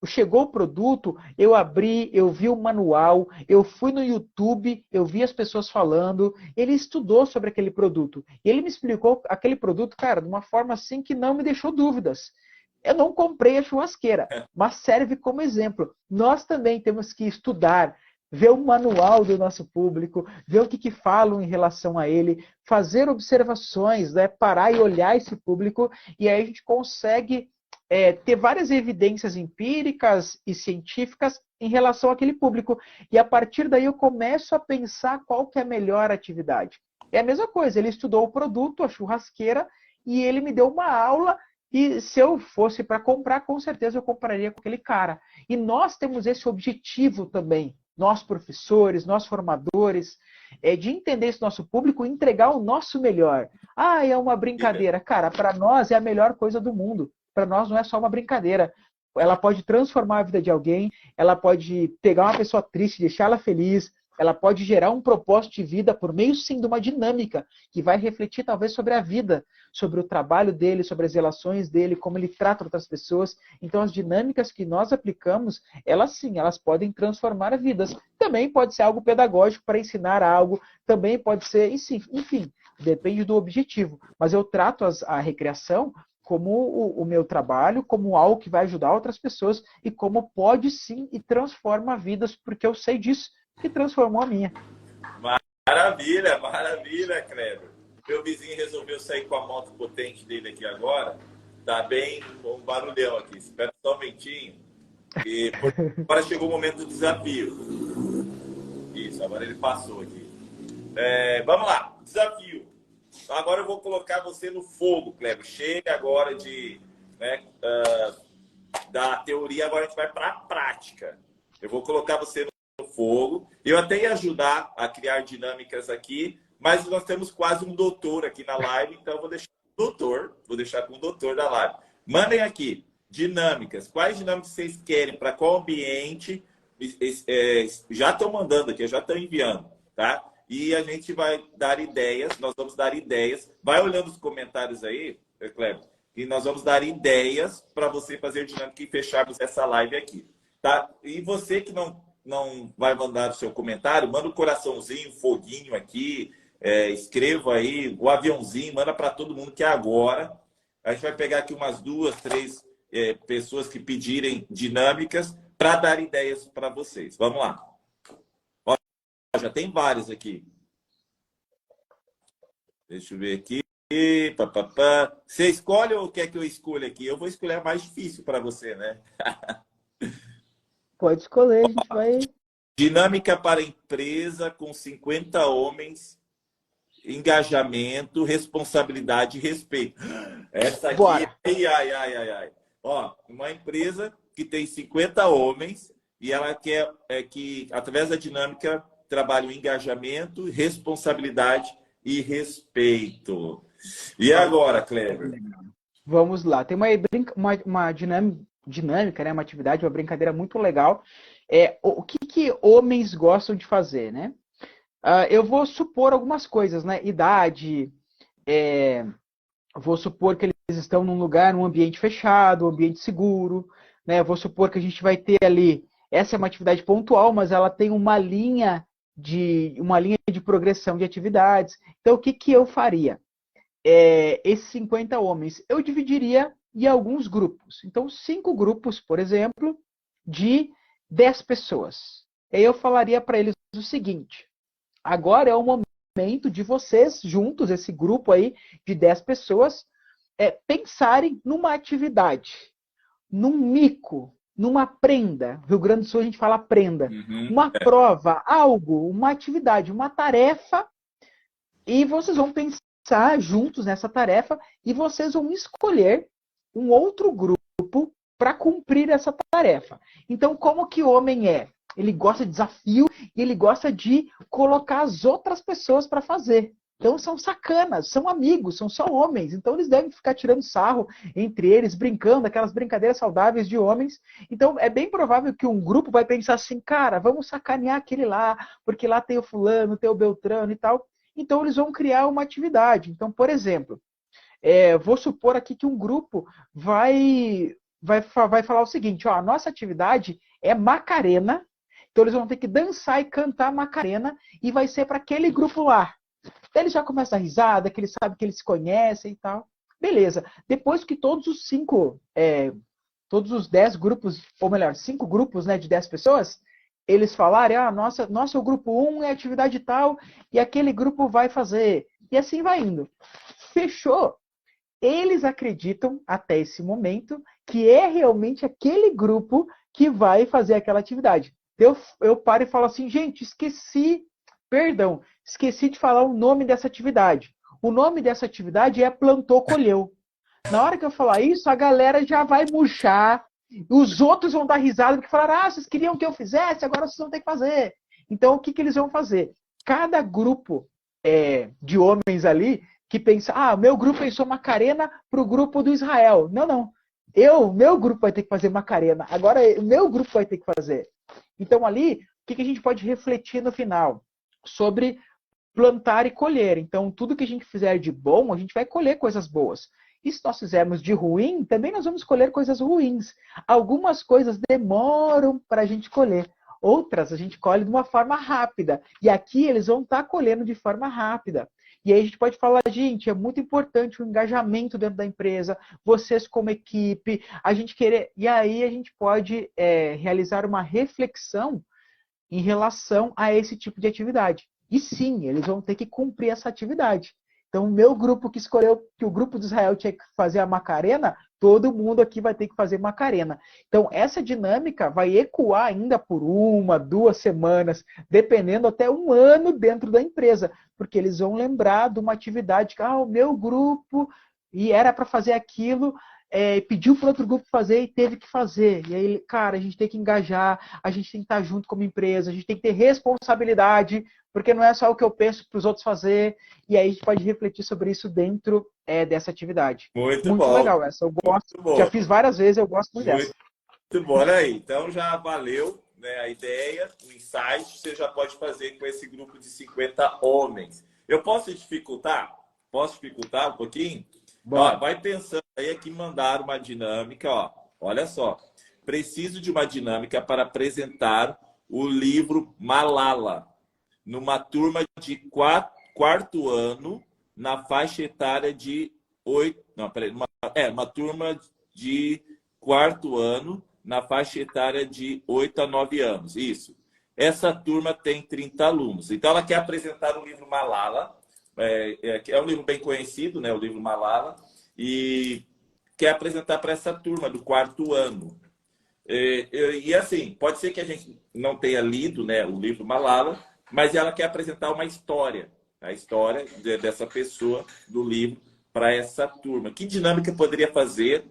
B: chegou o produto, eu abri, eu vi o manual, eu fui no YouTube, eu vi as pessoas falando, ele estudou sobre aquele produto. E ele me explicou aquele produto, cara, de uma forma assim que não me deixou dúvidas. Eu não comprei a churrasqueira, mas serve como exemplo. Nós também temos que estudar, ver o manual do nosso público, ver o que falam em relação a ele, fazer observações, né, parar e olhar esse público, e aí a gente consegue ter várias evidências empíricas e científicas em relação àquele público. E a partir daí eu começo a pensar qual que é a melhor atividade. É a mesma coisa, ele estudou o produto, a churrasqueira, e ele me deu uma aula, e se eu fosse para comprar, com certeza eu compraria com aquele cara. E nós temos esse objetivo também, nós professores, nós formadores, de entender esse nosso público e entregar o nosso melhor. Ah, é uma brincadeira. Cara, para nós é a melhor coisa do mundo. Para nós não é só uma brincadeira. Ela pode transformar a vida de alguém, ela pode pegar uma pessoa triste, deixá-la feliz, ela pode gerar um propósito de vida por meio, sim, de uma dinâmica que vai refletir talvez sobre a vida, sobre o trabalho dele, sobre as relações dele, como ele trata outras pessoas. Então, as dinâmicas que nós aplicamos, elas sim, elas podem transformar vidas. Também pode ser algo pedagógico para ensinar algo, também pode ser, enfim, depende do objetivo. Mas eu trato a recreação como o meu trabalho, como algo que vai ajudar outras pessoas e como pode sim e transforma vidas, porque eu sei disso, que transformou a minha.
A: Maravilha, maravilha, Kleber. Meu vizinho resolveu sair com a moto potente dele aqui agora. Tá bem um barulhão aqui. Espera só um momentinho. E agora chegou o momento do desafio. Isso, agora ele passou aqui. Vamos lá, desafio. Agora eu vou colocar você no fogo, Kleber. Chega agora da teoria, agora a gente vai para a prática. Eu vou colocar você no fogo. Eu até ia ajudar a criar dinâmicas aqui, mas nós temos quase um doutor aqui na live, então eu vou deixar com o doutor da live. Mandem aqui, dinâmicas. Quais dinâmicas vocês querem? Para qual ambiente? Já estão mandando aqui, já estão enviando, tá? E a gente vai dar ideias, nós vamos dar ideias. Vai olhando os comentários aí, Kleber, e nós vamos dar ideias para você fazer dinâmica e fecharmos essa live aqui, tá? E você que não vai mandar o seu comentário, manda um coraçãozinho, foguinho aqui, escreva aí, o aviãozinho, manda para todo mundo que é agora. A gente vai pegar aqui umas 2, 3 pessoas que pedirem dinâmicas para dar ideias para vocês. Vamos lá. Já tem vários aqui. Deixa eu ver aqui. Papapá. Você escolhe ou quer que eu escolha aqui? Eu vou escolher a mais difícil para você, né?
B: Pode escolher, a gente vai.
A: Dinâmica para empresa com 50 homens, engajamento, responsabilidade e respeito. Essa aqui,
B: Bora!
A: ai. Ó, uma empresa que tem 50 homens e ela quer que, através da dinâmica, trabalhe o engajamento, responsabilidade e respeito. E agora, Kleber?
B: Vamos lá. Tem uma dinâmica, né? Uma atividade, uma brincadeira muito legal. O que homens gostam de fazer, né? Eu vou supor algumas coisas, né? Idade, vou supor que eles estão num lugar, num ambiente fechado, um ambiente seguro, né? Vou supor que a gente vai ter ali, essa é uma atividade pontual, mas ela tem uma linha de progressão de atividades. Então, o que eu faria? Esses 50 homens, eu dividiria em alguns grupos. Então, 5 grupos, por exemplo, de 10 pessoas. Aí eu falaria para eles o seguinte: agora é o momento de vocês, juntos, esse grupo aí de 10 pessoas, pensarem numa atividade, num mico, numa prenda. Rio Grande do Sul a gente fala prenda. Uma prova, algo, uma atividade, uma tarefa, e vocês vão pensar juntos nessa tarefa e vocês vão escolher um outro grupo para cumprir essa tarefa. Então, como que o homem é? Ele gosta de desafio e ele gosta de colocar as outras pessoas para fazer. Então, são sacanas, são amigos, são só homens. Então, eles devem ficar tirando sarro entre eles, brincando, aquelas brincadeiras saudáveis de homens. Então, é bem provável que um grupo vai pensar assim, cara, vamos sacanear aquele lá, porque lá tem o fulano, tem o Beltrano e tal. Então, eles vão criar uma atividade. Então, por exemplo, vou supor aqui que um grupo vai falar o seguinte, ó, a nossa atividade é Macarena, então eles vão ter que dançar e cantar Macarena e vai ser para aquele grupo lá. Daí eles já começam a risada, que eles sabem que eles se conhecem e tal. Beleza. Depois que todos os 10 grupos, ou melhor, 5 grupos, né, de 10 pessoas, eles falarem, o grupo 1 é atividade tal, e aquele grupo vai fazer. E assim vai indo. Fechou. Eles acreditam, até esse momento, que é realmente aquele grupo que vai fazer aquela atividade. Eu paro e falo assim, gente, esqueci de falar o nome dessa atividade. O nome dessa atividade é plantou, colheu. Na hora que eu falar isso, a galera já vai murchar, os outros vão dar risada, porque falaram, vocês queriam que eu fizesse, agora vocês vão ter que fazer. Então, o que eles vão fazer? Cada grupo de homens ali, que pensa, meu grupo pensou Macarena para o grupo do Israel. Não. Meu grupo vai ter que fazer Macarena. Agora, o meu grupo vai ter que fazer. Então, ali, o que a gente pode refletir no final? Sobre plantar e colher. Então, tudo que a gente fizer de bom, a gente vai colher coisas boas. E se nós fizermos de ruim, também nós vamos colher coisas ruins. Algumas coisas demoram para a gente colher. Outras a gente colhe de uma forma rápida. E aqui eles vão estar colhendo de forma rápida. E aí a gente pode falar, gente, é muito importante o engajamento dentro da empresa, vocês como equipe, a gente querer... E aí a gente pode realizar uma reflexão em relação a esse tipo de atividade. E sim, eles vão ter que cumprir essa atividade. Então, o meu grupo que escolheu que o grupo de Israel tinha que fazer a Macarena, todo mundo aqui vai ter que fazer Macarena. Então, essa dinâmica vai ecoar ainda por 1, 2 semanas, dependendo até 1 ano dentro da empresa, porque eles vão lembrar de uma atividade que, o meu grupo, e era para fazer aquilo, pediu para outro grupo fazer e teve que fazer. E aí, cara, a gente tem que engajar, a gente tem que estar junto como empresa, a gente tem que ter responsabilidade, porque não é só o que eu penso para os outros fazer. E aí a gente pode refletir sobre isso dentro dessa atividade.
A: Muito bom.
B: Legal essa. Eu gosto. Já fiz várias vezes, eu gosto muito dessa.
A: Muito bom, olha aí. Então já valeu, né, a ideia, o insight, você já pode fazer com esse grupo de 50 homens. Eu posso dificultar? Posso dificultar um pouquinho? Ó, vai pensando aí aqui, mandar uma dinâmica, ó. Olha só. Preciso de uma dinâmica para apresentar o livro Malala numa turma de quarto ano, na faixa etária de 8... Não, peraí. Uma turma de quarto ano, na faixa etária de 8 a 9 anos. Isso. Essa turma tem 30 alunos. Então, ela quer apresentar o livro Malala, é um livro bem conhecido, né? O livro Malala, e quer apresentar para essa turma do 4º ano. E assim, pode ser que a gente não tenha lido, né, o livro Malala, mas ela quer apresentar uma história, a história dessa pessoa do livro para essa turma. Que dinâmica poderia fazer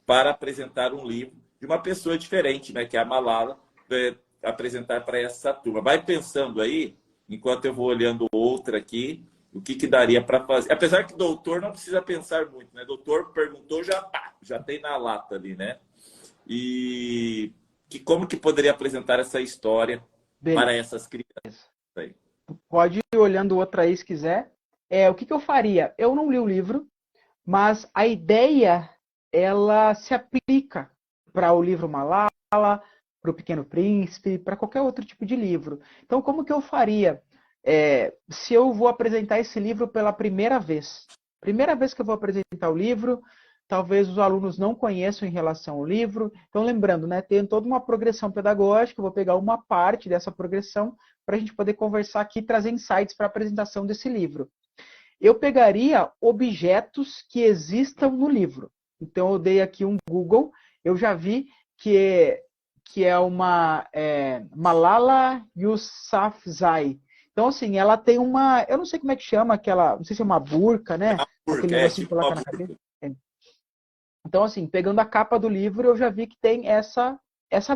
A: para apresentar um livro de uma pessoa diferente, né, que é a Malala, apresentar para essa turma? Vai pensando aí, enquanto eu vou olhando outra aqui, o que daria para fazer. Apesar que doutor não precisa pensar muito, né? Doutor perguntou, já tem na lata ali, né? E como que poderia apresentar essa história para essas crianças aí?
B: Pode ir olhando outra aí se quiser. O que eu faria? Eu não li o livro, mas a ideia, ela se aplica para o livro Malala, para o Pequeno Príncipe, para qualquer outro tipo de livro. Então, como que eu faria? Se eu vou apresentar esse livro pela primeira vez que eu vou apresentar o livro, talvez os alunos não conheçam em relação ao livro. Então, lembrando, né, tem toda uma progressão pedagógica, eu vou pegar uma parte dessa progressão para a gente poder conversar aqui e trazer insights para a apresentação desse livro. Eu pegaria objetos que existam no livro. Então, eu dei aqui um Google, eu já vi que é uma Malala Yousafzai. Então, assim, ela tem uma... Eu não sei como é que chama aquela... Não sei se é uma burca, né? Aquele negocinho que coloca na cabeça. Então, assim, pegando a capa do livro, eu já vi que tem essa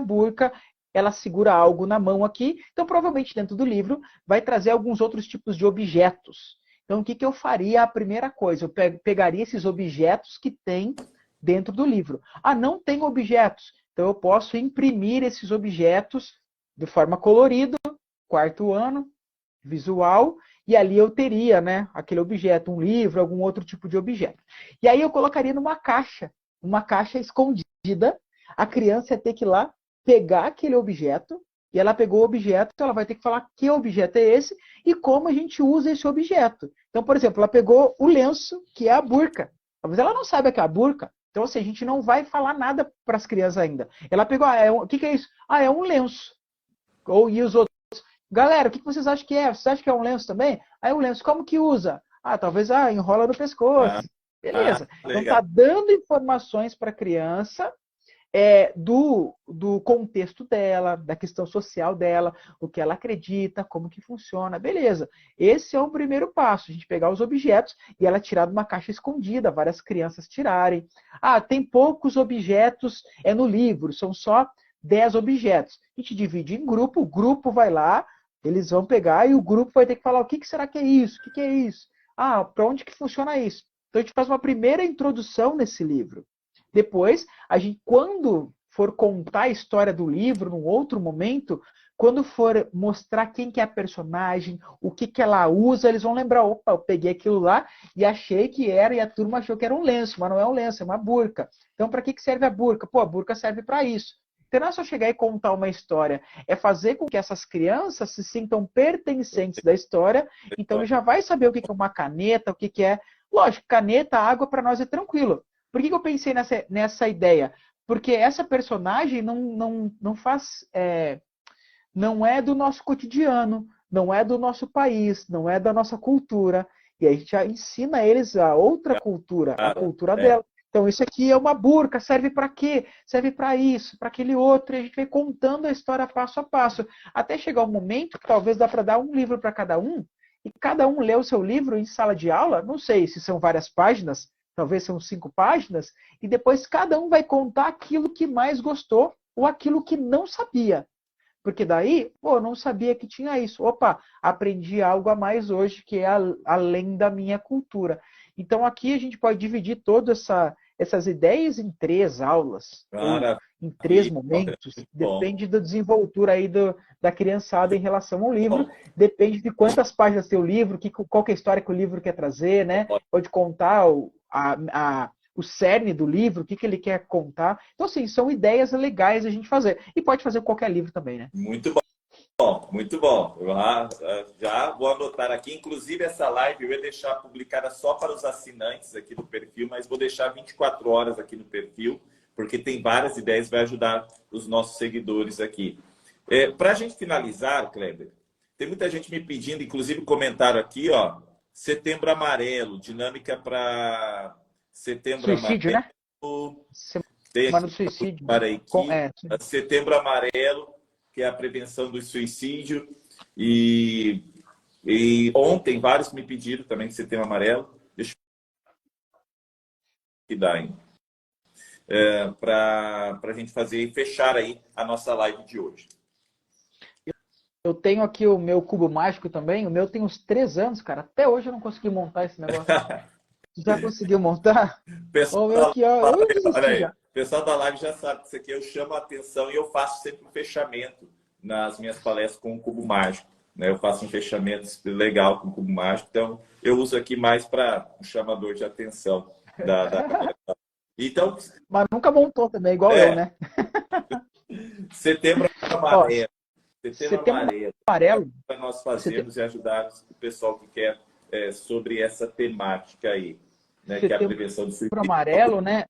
B: burca. Ela segura algo na mão aqui. Então, provavelmente, dentro do livro, vai trazer alguns outros tipos de objetos. Então, o que eu faria? A primeira coisa, eu pegaria esses objetos que tem dentro do livro. Não tem objetos. Então, eu posso imprimir esses objetos de forma colorida, 4º ano, visual, e ali eu teria, né, aquele objeto, um livro, algum outro tipo de objeto. E aí eu colocaria numa caixa escondida. A criança ia ter que ir lá pegar aquele objeto, e ela pegou o objeto, ela vai ter que falar que objeto é esse e como a gente usa esse objeto. Então, por exemplo, ela pegou o lenço, que é a burca. Talvez ela não saiba que é a burca. Então, assim, a gente não vai falar nada para as crianças ainda. Ela pegou, o que é isso? É um lenço. E os outros, galera, o que vocês acham que é? Vocês acham que é um lenço também? Aí o lenço, como que usa? Talvez enrola no pescoço. Beleza. Então, tá dando informações para a criança do contexto dela, da questão social dela, o que ela acredita, como que funciona. Beleza. Esse é o primeiro passo, a gente pegar os objetos e ela tirar de uma caixa escondida, várias crianças tirarem. Tem poucos objetos no livro, são só 10 objetos. A gente divide em grupo, o grupo vai lá, eles vão pegar e o grupo vai ter que falar o que será que é isso? O que é isso? Para onde que funciona isso? Então a gente faz uma primeira introdução nesse livro. Depois, a gente, quando for contar a história do livro, num outro momento, quando for mostrar quem que é a personagem, o que ela usa, eles vão lembrar, opa, eu peguei aquilo lá e achei que era, e a turma achou que era um lenço, mas não é um lenço, é uma burca. Então, para que serve a burca? A burca serve para isso. Então, não é só chegar e contar uma história, é fazer com que essas crianças se sintam pertencentes da história, então ele já vai saber o que é uma caneta, o que é... Lógico, caneta, água, para nós é tranquilo. Por que eu pensei nessa ideia? Porque essa personagem não faz... não é do nosso cotidiano, não é do nosso país, não é da nossa cultura. E a gente já ensina eles a outra cultura, a cultura dela. Então, isso aqui é uma burca, serve para quê? Serve para isso, para aquele outro. E a gente vai contando a história passo a passo. Até chegar um momento que talvez dá para dar um livro para cada um, e cada um lê o seu livro em sala de aula, não sei se são várias páginas, talvez são 5 páginas, e depois cada um vai contar aquilo que mais gostou ou aquilo que não sabia. Porque daí, não sabia que tinha isso. Opa, aprendi algo a mais hoje que é além da minha cultura. Então aqui a gente pode dividir todas essas ideias em 3 aulas, ou em 3 momentos. Depende da desenvoltura aí da criançada em relação ao livro. Depende de quantas páginas tem o livro, qual que é a história que o livro quer trazer, né? Pode contar o cerne do livro, o que ele quer contar. Então, assim, são ideias legais a gente fazer. E pode fazer qualquer livro também, né?
A: Muito bom, muito bom. Eu já vou anotar aqui. Inclusive, essa live eu ia deixar publicada só para os assinantes aqui do perfil, mas vou deixar 24 horas aqui no perfil, porque tem várias ideias, vai ajudar os nossos seguidores aqui. Para a gente finalizar, Kleber, tem muita gente me pedindo, inclusive comentário aqui, Setembro Amarelo, dinâmica para Setembro
B: Suicídio,
A: Amarelo.
B: né?
A: Tem
B: Semana
A: aqui
B: do suicídio.
A: para a equipe,
B: É,
A: Setembro Amarelo, que é a prevenção do suicídio. E ontem vários me pediram também Setembro Amarelo. Deixa eu dar, hein? Para a gente fazer e fechar aí a nossa live de hoje.
B: eu tenho aqui o meu cubo mágico também. O meu tem uns 3 anos, cara. Até hoje eu não consegui montar esse negócio. Você já conseguiu montar?
A: Pessoal
B: O meu aqui, ó. Eu
A: olha
B: desisti
A: aí,
B: já.
A: o pessoal da live já sabe que isso aqui eu chamo a atenção e eu faço sempre um fechamento nas minhas palestras com o cubo mágico. Né? Eu faço um fechamento legal com o cubo mágico, então eu uso aqui mais para um chamador de atenção da galera. Então,
B: Mas nunca montou também, igual eu,
A: é,
B: né?
A: setembro
B: Ó,
A: amarelo. Setembro
B: setembro
A: amarelo é
B: amarelo.
A: para nós
B: Setembro,
A: fazermos e ajudarmos o pessoal que quer sobre essa temática aí, né? Que é a
B: setembro
A: prevenção do suicídio.
B: amarelo, né?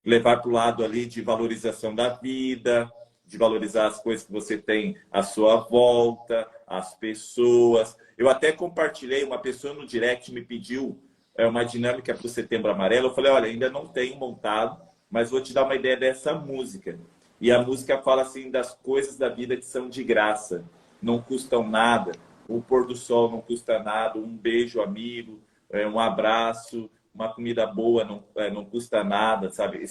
A: Levar para o lado ali de valorização da vida, de valorizar as coisas que você tem à sua volta, as pessoas. Eu até compartilhei, uma pessoa no direct me pediu uma dinâmica para o Setembro Amarelo. Eu falei, olha, ainda não tenho montado, mas vou te dar uma ideia dessa música. E a música fala assim das coisas da vida que são de graça, não custam nada. O pôr do sol não custa nada, um beijo amigo, um abraço, uma comida boa não custa nada, sabe?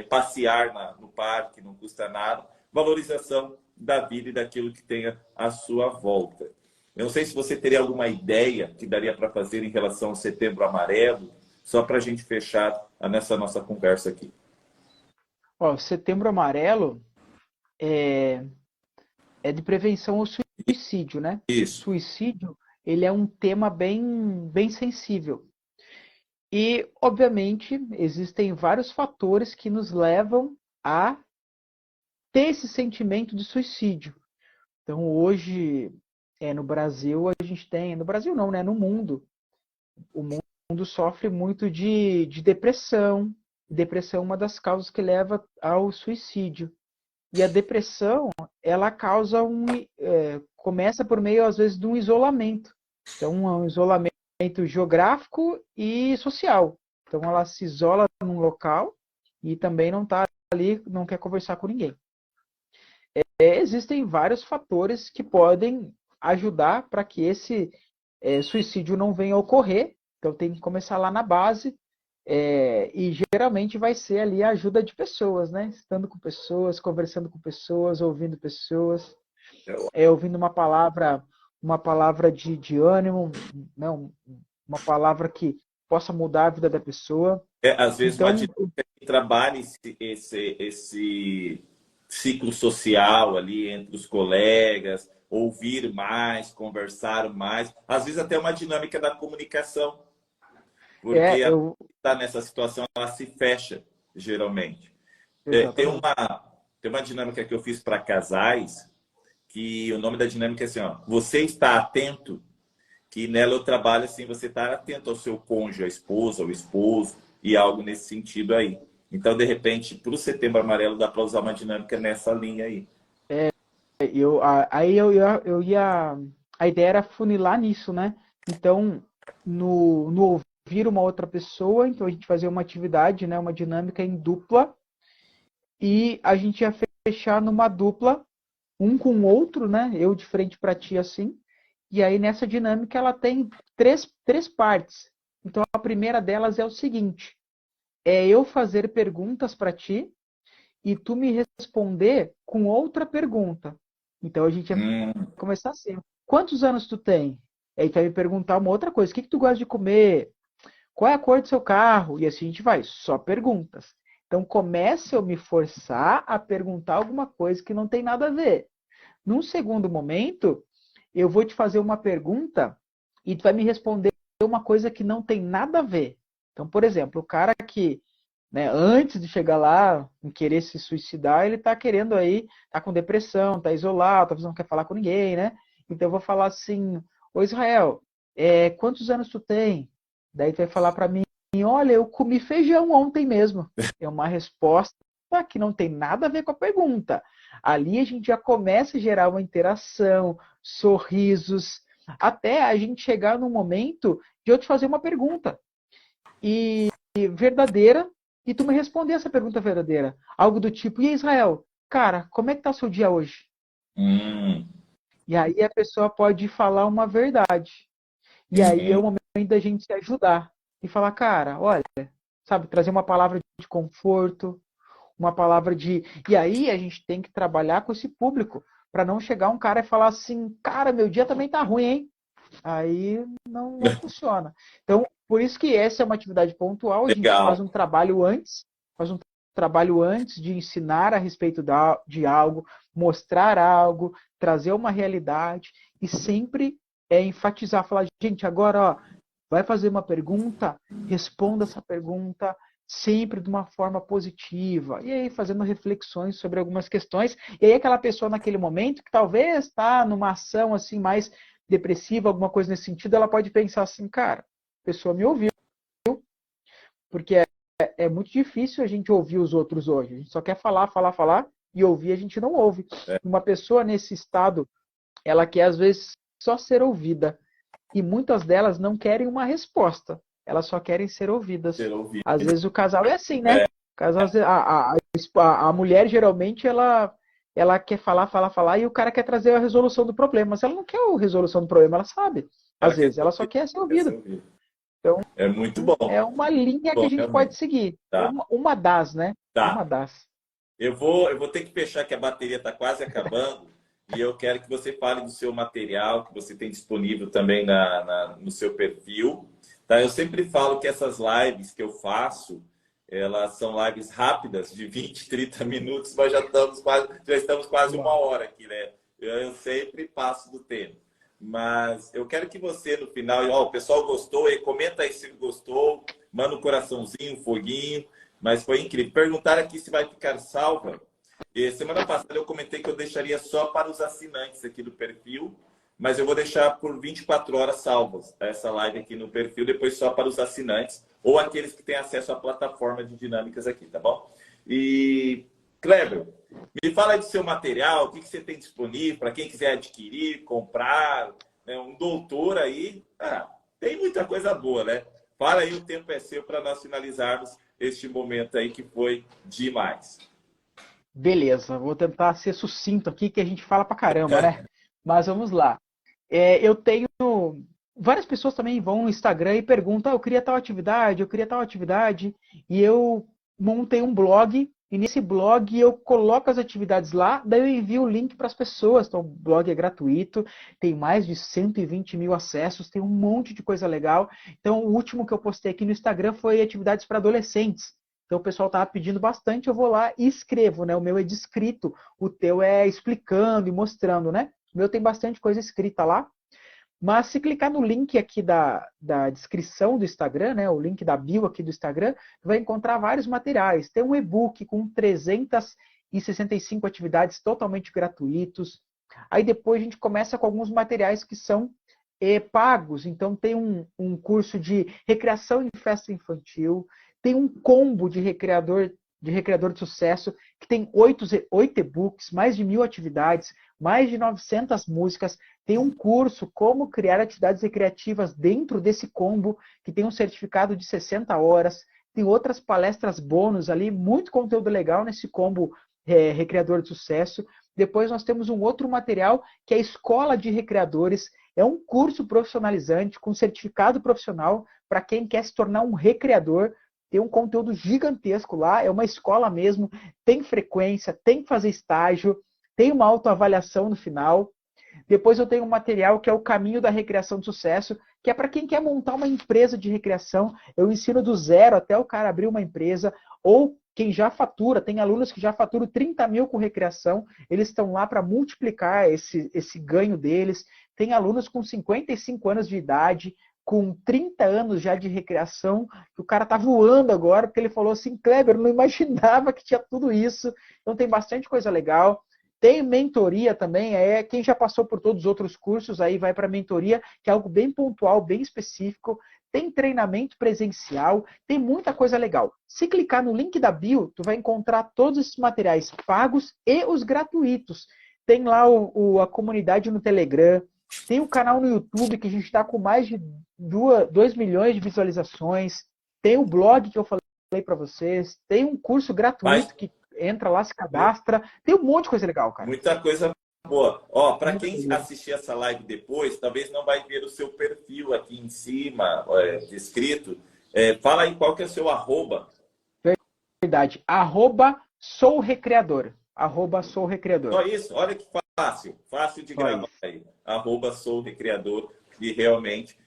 A: Passear no parque não custa nada. Valorização da vida e daquilo que tem à sua volta. Eu não sei se você teria alguma ideia que daria para fazer em relação ao Setembro Amarelo, só para a gente fechar nessa nossa conversa aqui.
B: Ó, setembro amarelo é, é de prevenção ao suicídio, né?
A: Isso.
B: Suicídio, ele é um tema bem sensível. E, obviamente, existem vários fatores que nos levam a ter esse sentimento de suicídio. Então, hoje, no Brasil, a gente tem... No Brasil não, né? No mundo. O mundo sofre muito de depressão. Depressão é uma das causas que leva ao suicídio. E a depressão, ela causa começa por meio, às vezes, de um isolamento. Então, é um isolamento geográfico e social. Então, ela se isola num local e também não está ali, não quer conversar com ninguém. Existem vários fatores que podem ajudar para que esse suicídio não venha a ocorrer. Então, tem que começar lá na base. E geralmente vai ser ali a ajuda de pessoas, né? Estando com pessoas, conversando com pessoas, ouvindo pessoas, ouvindo uma palavra de ânimo, não, uma palavra que possa mudar a vida da pessoa.
A: Às vezes, uma
B: Então,
A: dinâmica que trabalhe esse ciclo social ali entre os colegas, ouvir mais, conversar mais. Às vezes, até uma dinâmica da comunicação, porque a pessoa que está nessa situação, ela se fecha, geralmente. Tem uma dinâmica que eu fiz para casais, que o nome da dinâmica é assim, ó, você está atento, que nela eu trabalho assim, você está atento ao seu cônjuge, à esposa, ao esposo, e algo nesse sentido aí. Então, de repente, para o Setembro Amarelo, dá para usar uma dinâmica nessa linha aí.
B: A ideia era funilar nisso, né? Então, no ouvir uma outra pessoa, então a gente fazia uma atividade, né, uma dinâmica em dupla, e a gente ia fechar numa dupla, um com o outro, né? Eu de frente para ti assim. E aí nessa dinâmica ela tem três partes. Então a primeira delas é o seguinte: é eu fazer perguntas para ti e tu me responder com outra pergunta. Então a gente vai começar assim: quantos anos tu tem? Aí tu vai me perguntar uma outra coisa: o que tu gosta de comer? Qual é a cor do seu carro? E assim a gente vai, só perguntas. Então comece eu me forçar a perguntar alguma coisa que não tem nada a ver. Num segundo momento, eu vou te fazer uma pergunta e tu vai me responder uma coisa que não tem nada a ver. Então, por exemplo, o cara que, né, antes de chegar lá, em querer se suicidar, ele está querendo aí, está com depressão, está isolado, talvez não quer falar com ninguém, né? Então eu vou falar assim: ô Israel, quantos anos tu tem? Daí tu vai falar para mim: olha, eu comi feijão ontem mesmo. É uma resposta que não tem nada a ver com a pergunta. Ali a gente já começa a gerar uma interação, sorrisos, até a gente chegar no momento de eu te fazer uma pergunta e verdadeira e tu me responder essa pergunta verdadeira. Algo do tipo, e Israel, cara, como é que tá o seu dia hoje?
A: Hum,
B: E aí a pessoa pode falar uma verdade. E aí é o
A: uhum.
B: momento da gente se ajudar e falar, cara, olha, sabe, trazer uma palavra de conforto, uma palavra de. E aí a gente tem que trabalhar com esse público para não chegar um cara e falar assim, cara, meu dia também tá ruim, hein? Aí não funciona. Então, por isso que essa é uma atividade pontual, a gente faz
A: Legal.
B: um trabalho antes, faz um trabalho antes de ensinar a respeito de algo, mostrar algo, trazer uma realidade e sempre enfatizar, falar, gente, agora ó, vai fazer uma pergunta, responda essa pergunta sempre de uma forma positiva. E aí fazendo reflexões sobre algumas questões. E aí aquela pessoa naquele momento que talvez está numa ação assim mais depressiva, alguma coisa nesse sentido, ela pode pensar assim, cara, a pessoa me ouviu, porque é muito difícil a gente ouvir os outros hoje. A gente só quer falar, falar, falar, e ouvir a gente não ouve. Uma pessoa nesse estado, ela quer às vezes só ser ouvida. E muitas delas não querem uma resposta. Elas só querem ser ouvidas.
A: Ser ouvido.
B: Às vezes o casal é assim, né?
A: É,
B: O casal, a mulher geralmente ela quer falar, falar, falar, e o cara quer trazer a resolução do problema. Mas ela não quer a resolução do problema, ela sabe.
A: ela
B: Às vezes, ela só quer ser
A: quer ser
B: ouvida.
A: ouvido.
B: Então,
A: É muito bom.
B: é uma linha que
A: Bom,
B: a gente pode
A: realmente.
B: seguir. É
A: Tá,
B: uma das, né? Uma
A: tá.
B: das.
A: Eu vou ter que fechar que a bateria está quase acabando e eu quero que você fale do seu material que você tem disponível também no seu perfil. Tá? Eu sempre falo que essas lives que eu faço, elas são lives rápidas, de 20, 30 minutos, mas já estamos quase uma
B: Uau.
A: hora aqui, né? Eu sempre passo do tempo. Mas eu quero que você, no final, ó, o pessoal gostou, e comenta aí se gostou, manda um coraçãozinho, um foguinho. Mas foi incrível. Perguntaram aqui se vai ficar salva. E semana passada eu comentei que eu deixaria só para os assinantes aqui do perfil, mas eu vou deixar por 24 horas salvas essa live aqui no perfil, depois só para os assinantes ou aqueles que têm acesso à plataforma de dinâmicas aqui, tá bom? E, Kleber, me fala aí do seu material, o que você tem disponível para quem quiser adquirir, comprar, né? Um doutor aí. Tem muita coisa boa, né? Fala aí, o tempo é seu para nós finalizarmos este momento aí que foi demais.
B: Beleza, vou tentar ser sucinto aqui, que a gente fala pra caramba, né? Mas vamos lá. Eu tenho. Várias pessoas também vão no Instagram e perguntam: eu queria tal atividade, eu queria tal atividade. E eu montei um blog, e nesse blog eu coloco as atividades lá, daí eu envio o link para as pessoas. Então, o blog é gratuito, tem mais de 120 mil acessos, tem um monte de coisa legal. Então, o último que eu postei aqui no Instagram foi atividades para adolescentes. Então, o pessoal estava pedindo bastante, eu vou lá e escrevo, né? O meu é descrito, o teu é explicando e mostrando, né? O meu tem bastante coisa escrita lá. Mas se clicar no link aqui da descrição do Instagram, né, o link da bio aqui do Instagram, vai encontrar vários materiais. Tem um e-book com 365 atividades totalmente gratuitos. Aí depois a gente começa com alguns materiais que são pagos. Então tem um curso de recreação em festa infantil, tem um combo de recreador de sucesso, que tem 8 e-books, mais de 1.000 atividades, mais de 900 músicas. Tem um curso como criar atividades recreativas dentro desse combo, que tem um certificado de 60 horas. Tem outras palestras bônus ali, muito conteúdo legal nesse combo recreador de sucesso. Depois nós temos um outro material que é a Escola de Recreadores. É um curso profissionalizante com certificado profissional para quem quer se tornar um recreador. Tem um conteúdo gigantesco lá, é uma escola mesmo, tem frequência, tem que fazer estágio, tem uma autoavaliação no final. Depois eu tenho um material que é o Caminho da Recreação de Sucesso, que é para quem quer montar uma empresa de recreação. Eu ensino do zero até o cara abrir uma empresa, ou quem já fatura, tem alunos que já faturam 30 mil com recreação, eles estão lá para multiplicar esse ganho deles. Tem alunos com 55 anos de idade, com 30 anos já de recreação, que o cara tá voando agora, porque ele falou assim, Kleber, eu não imaginava que tinha tudo isso. Então tem bastante coisa legal. Tem mentoria também, quem já passou por todos os outros cursos, aí vai para mentoria, que é algo bem pontual, bem específico. Tem treinamento presencial, tem muita coisa legal. Se clicar no link da bio, tu vai encontrar todos esses materiais pagos e os gratuitos. Tem lá a comunidade no Telegram, Tem um canal no YouTube que a gente está com mais de 2 milhões de visualizações. Tem o blog que eu falei para vocês. Tem um curso gratuito que entra lá, se cadastra. Tem um monte de coisa legal, cara.
A: Muita coisa boa. Ó, para quem assistir essa live depois, talvez não vai ver o seu perfil aqui em cima, descrito. Fala aí qual que é o seu arroba.
B: Verdade. @sourecreador. @sourecreador.
A: Só isso, olha que fácil. Fácil de gravar aí. @sourecreador. E realmente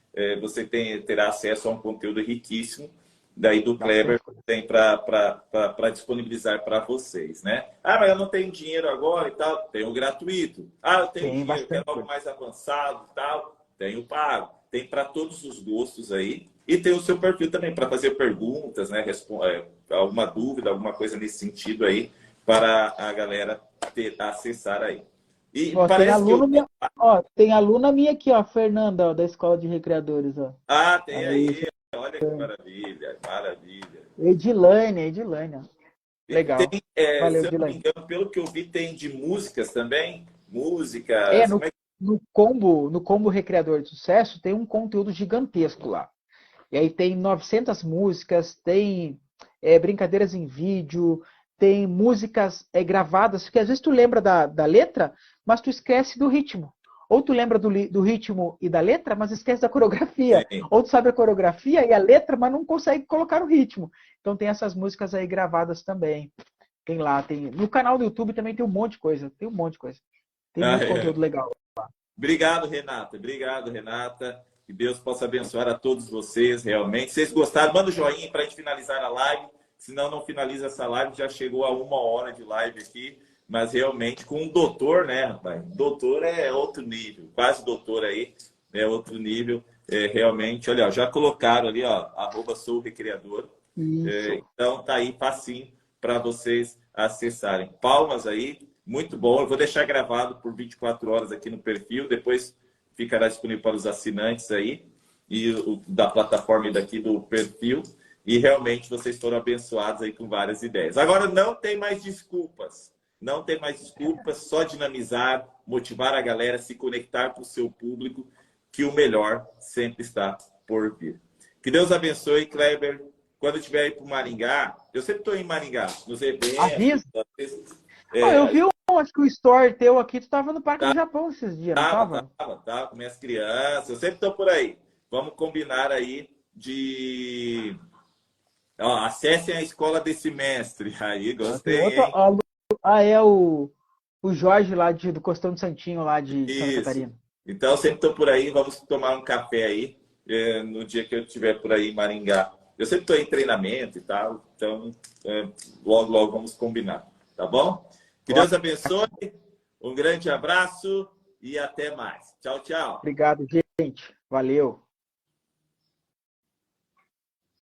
A: você terá acesso a um conteúdo riquíssimo. Daí do Kleber tem para disponibilizar para vocês, né? Ah, mas eu não tenho dinheiro agora e tal. Tem o gratuito. Ah, eu tenho dinheiro, quero algo mais avançado e tal. Tem o pago. Tem para todos os gostos aí. E tem o seu perfil também para fazer perguntas, né? Alguma dúvida, alguma coisa nesse sentido aí, para a galera acessar aí. E
B: tem aluna minha aqui, ó, Fernanda, ó, da Escola de Recreadores, ó.
A: Ah, tem aí. Olha que maravilha, maravilha.
B: Edilânia. Legal.
A: Valeu, se eu não me engano, pelo que eu vi, tem de músicas também. Músicas.
B: No combo Recreador de Sucesso tem um conteúdo gigantesco lá. E aí tem 900 músicas, tem brincadeiras em vídeo, tem músicas gravadas, porque às vezes tu lembra da letra, mas tu esquece do ritmo. Ou tu lembra do ritmo e da letra, mas esquece da coreografia. Sim. Ou tu sabe a coreografia e a letra, mas não consegue colocar o ritmo. Então tem essas músicas aí gravadas também. Tem lá, no canal do YouTube também tem um monte de coisa. Tem muito conteúdo legal lá.
A: Obrigado, Renata. Obrigado, Renata. Que Deus possa abençoar a todos vocês, realmente. Se vocês gostaram, manda um joinha para a gente finalizar a live. Senão não finaliza essa live. Já chegou a 1 hora de live aqui. Mas realmente com um doutor, né, rapaz? Doutor é outro nível. Quase doutor aí. É outro nível. Realmente, olha, já colocaram ali, ó, @sourecreador. Então tá aí facinho para vocês acessarem. Palmas aí. Muito bom. Eu vou deixar gravado por 24 horas aqui no perfil. Depois ficará disponível para os assinantes aí. E da plataforma e daqui do perfil. E realmente vocês foram abençoados aí com várias ideias. Agora não tem mais desculpas. Não tem mais desculpas, só dinamizar, motivar a galera, se conectar com o seu público, que o melhor sempre está por vir. Que Deus abençoe, Kleber. Quando eu estiver aí para o Maringá, eu sempre estou em Maringá, nos eventos.
B: Avisa. Eu vi, acho que o store teu aqui, tu estava no Parque do Japão esses dias, não estava?
A: Tava com minhas crianças, eu sempre estou por aí. Vamos combinar aí de... acessem a escola desse mestre. Aí, gostei,
B: o Jorge lá do Costão do Santinho, lá de Santa Catarina.
A: Então, eu sempre estou por aí, vamos tomar um café aí, no dia que eu estiver por aí em Maringá. Eu sempre estou em treinamento e tal, então logo vamos combinar, tá bom? Que Deus abençoe, um grande abraço e até mais. Tchau, tchau.
B: Obrigado, gente. Valeu.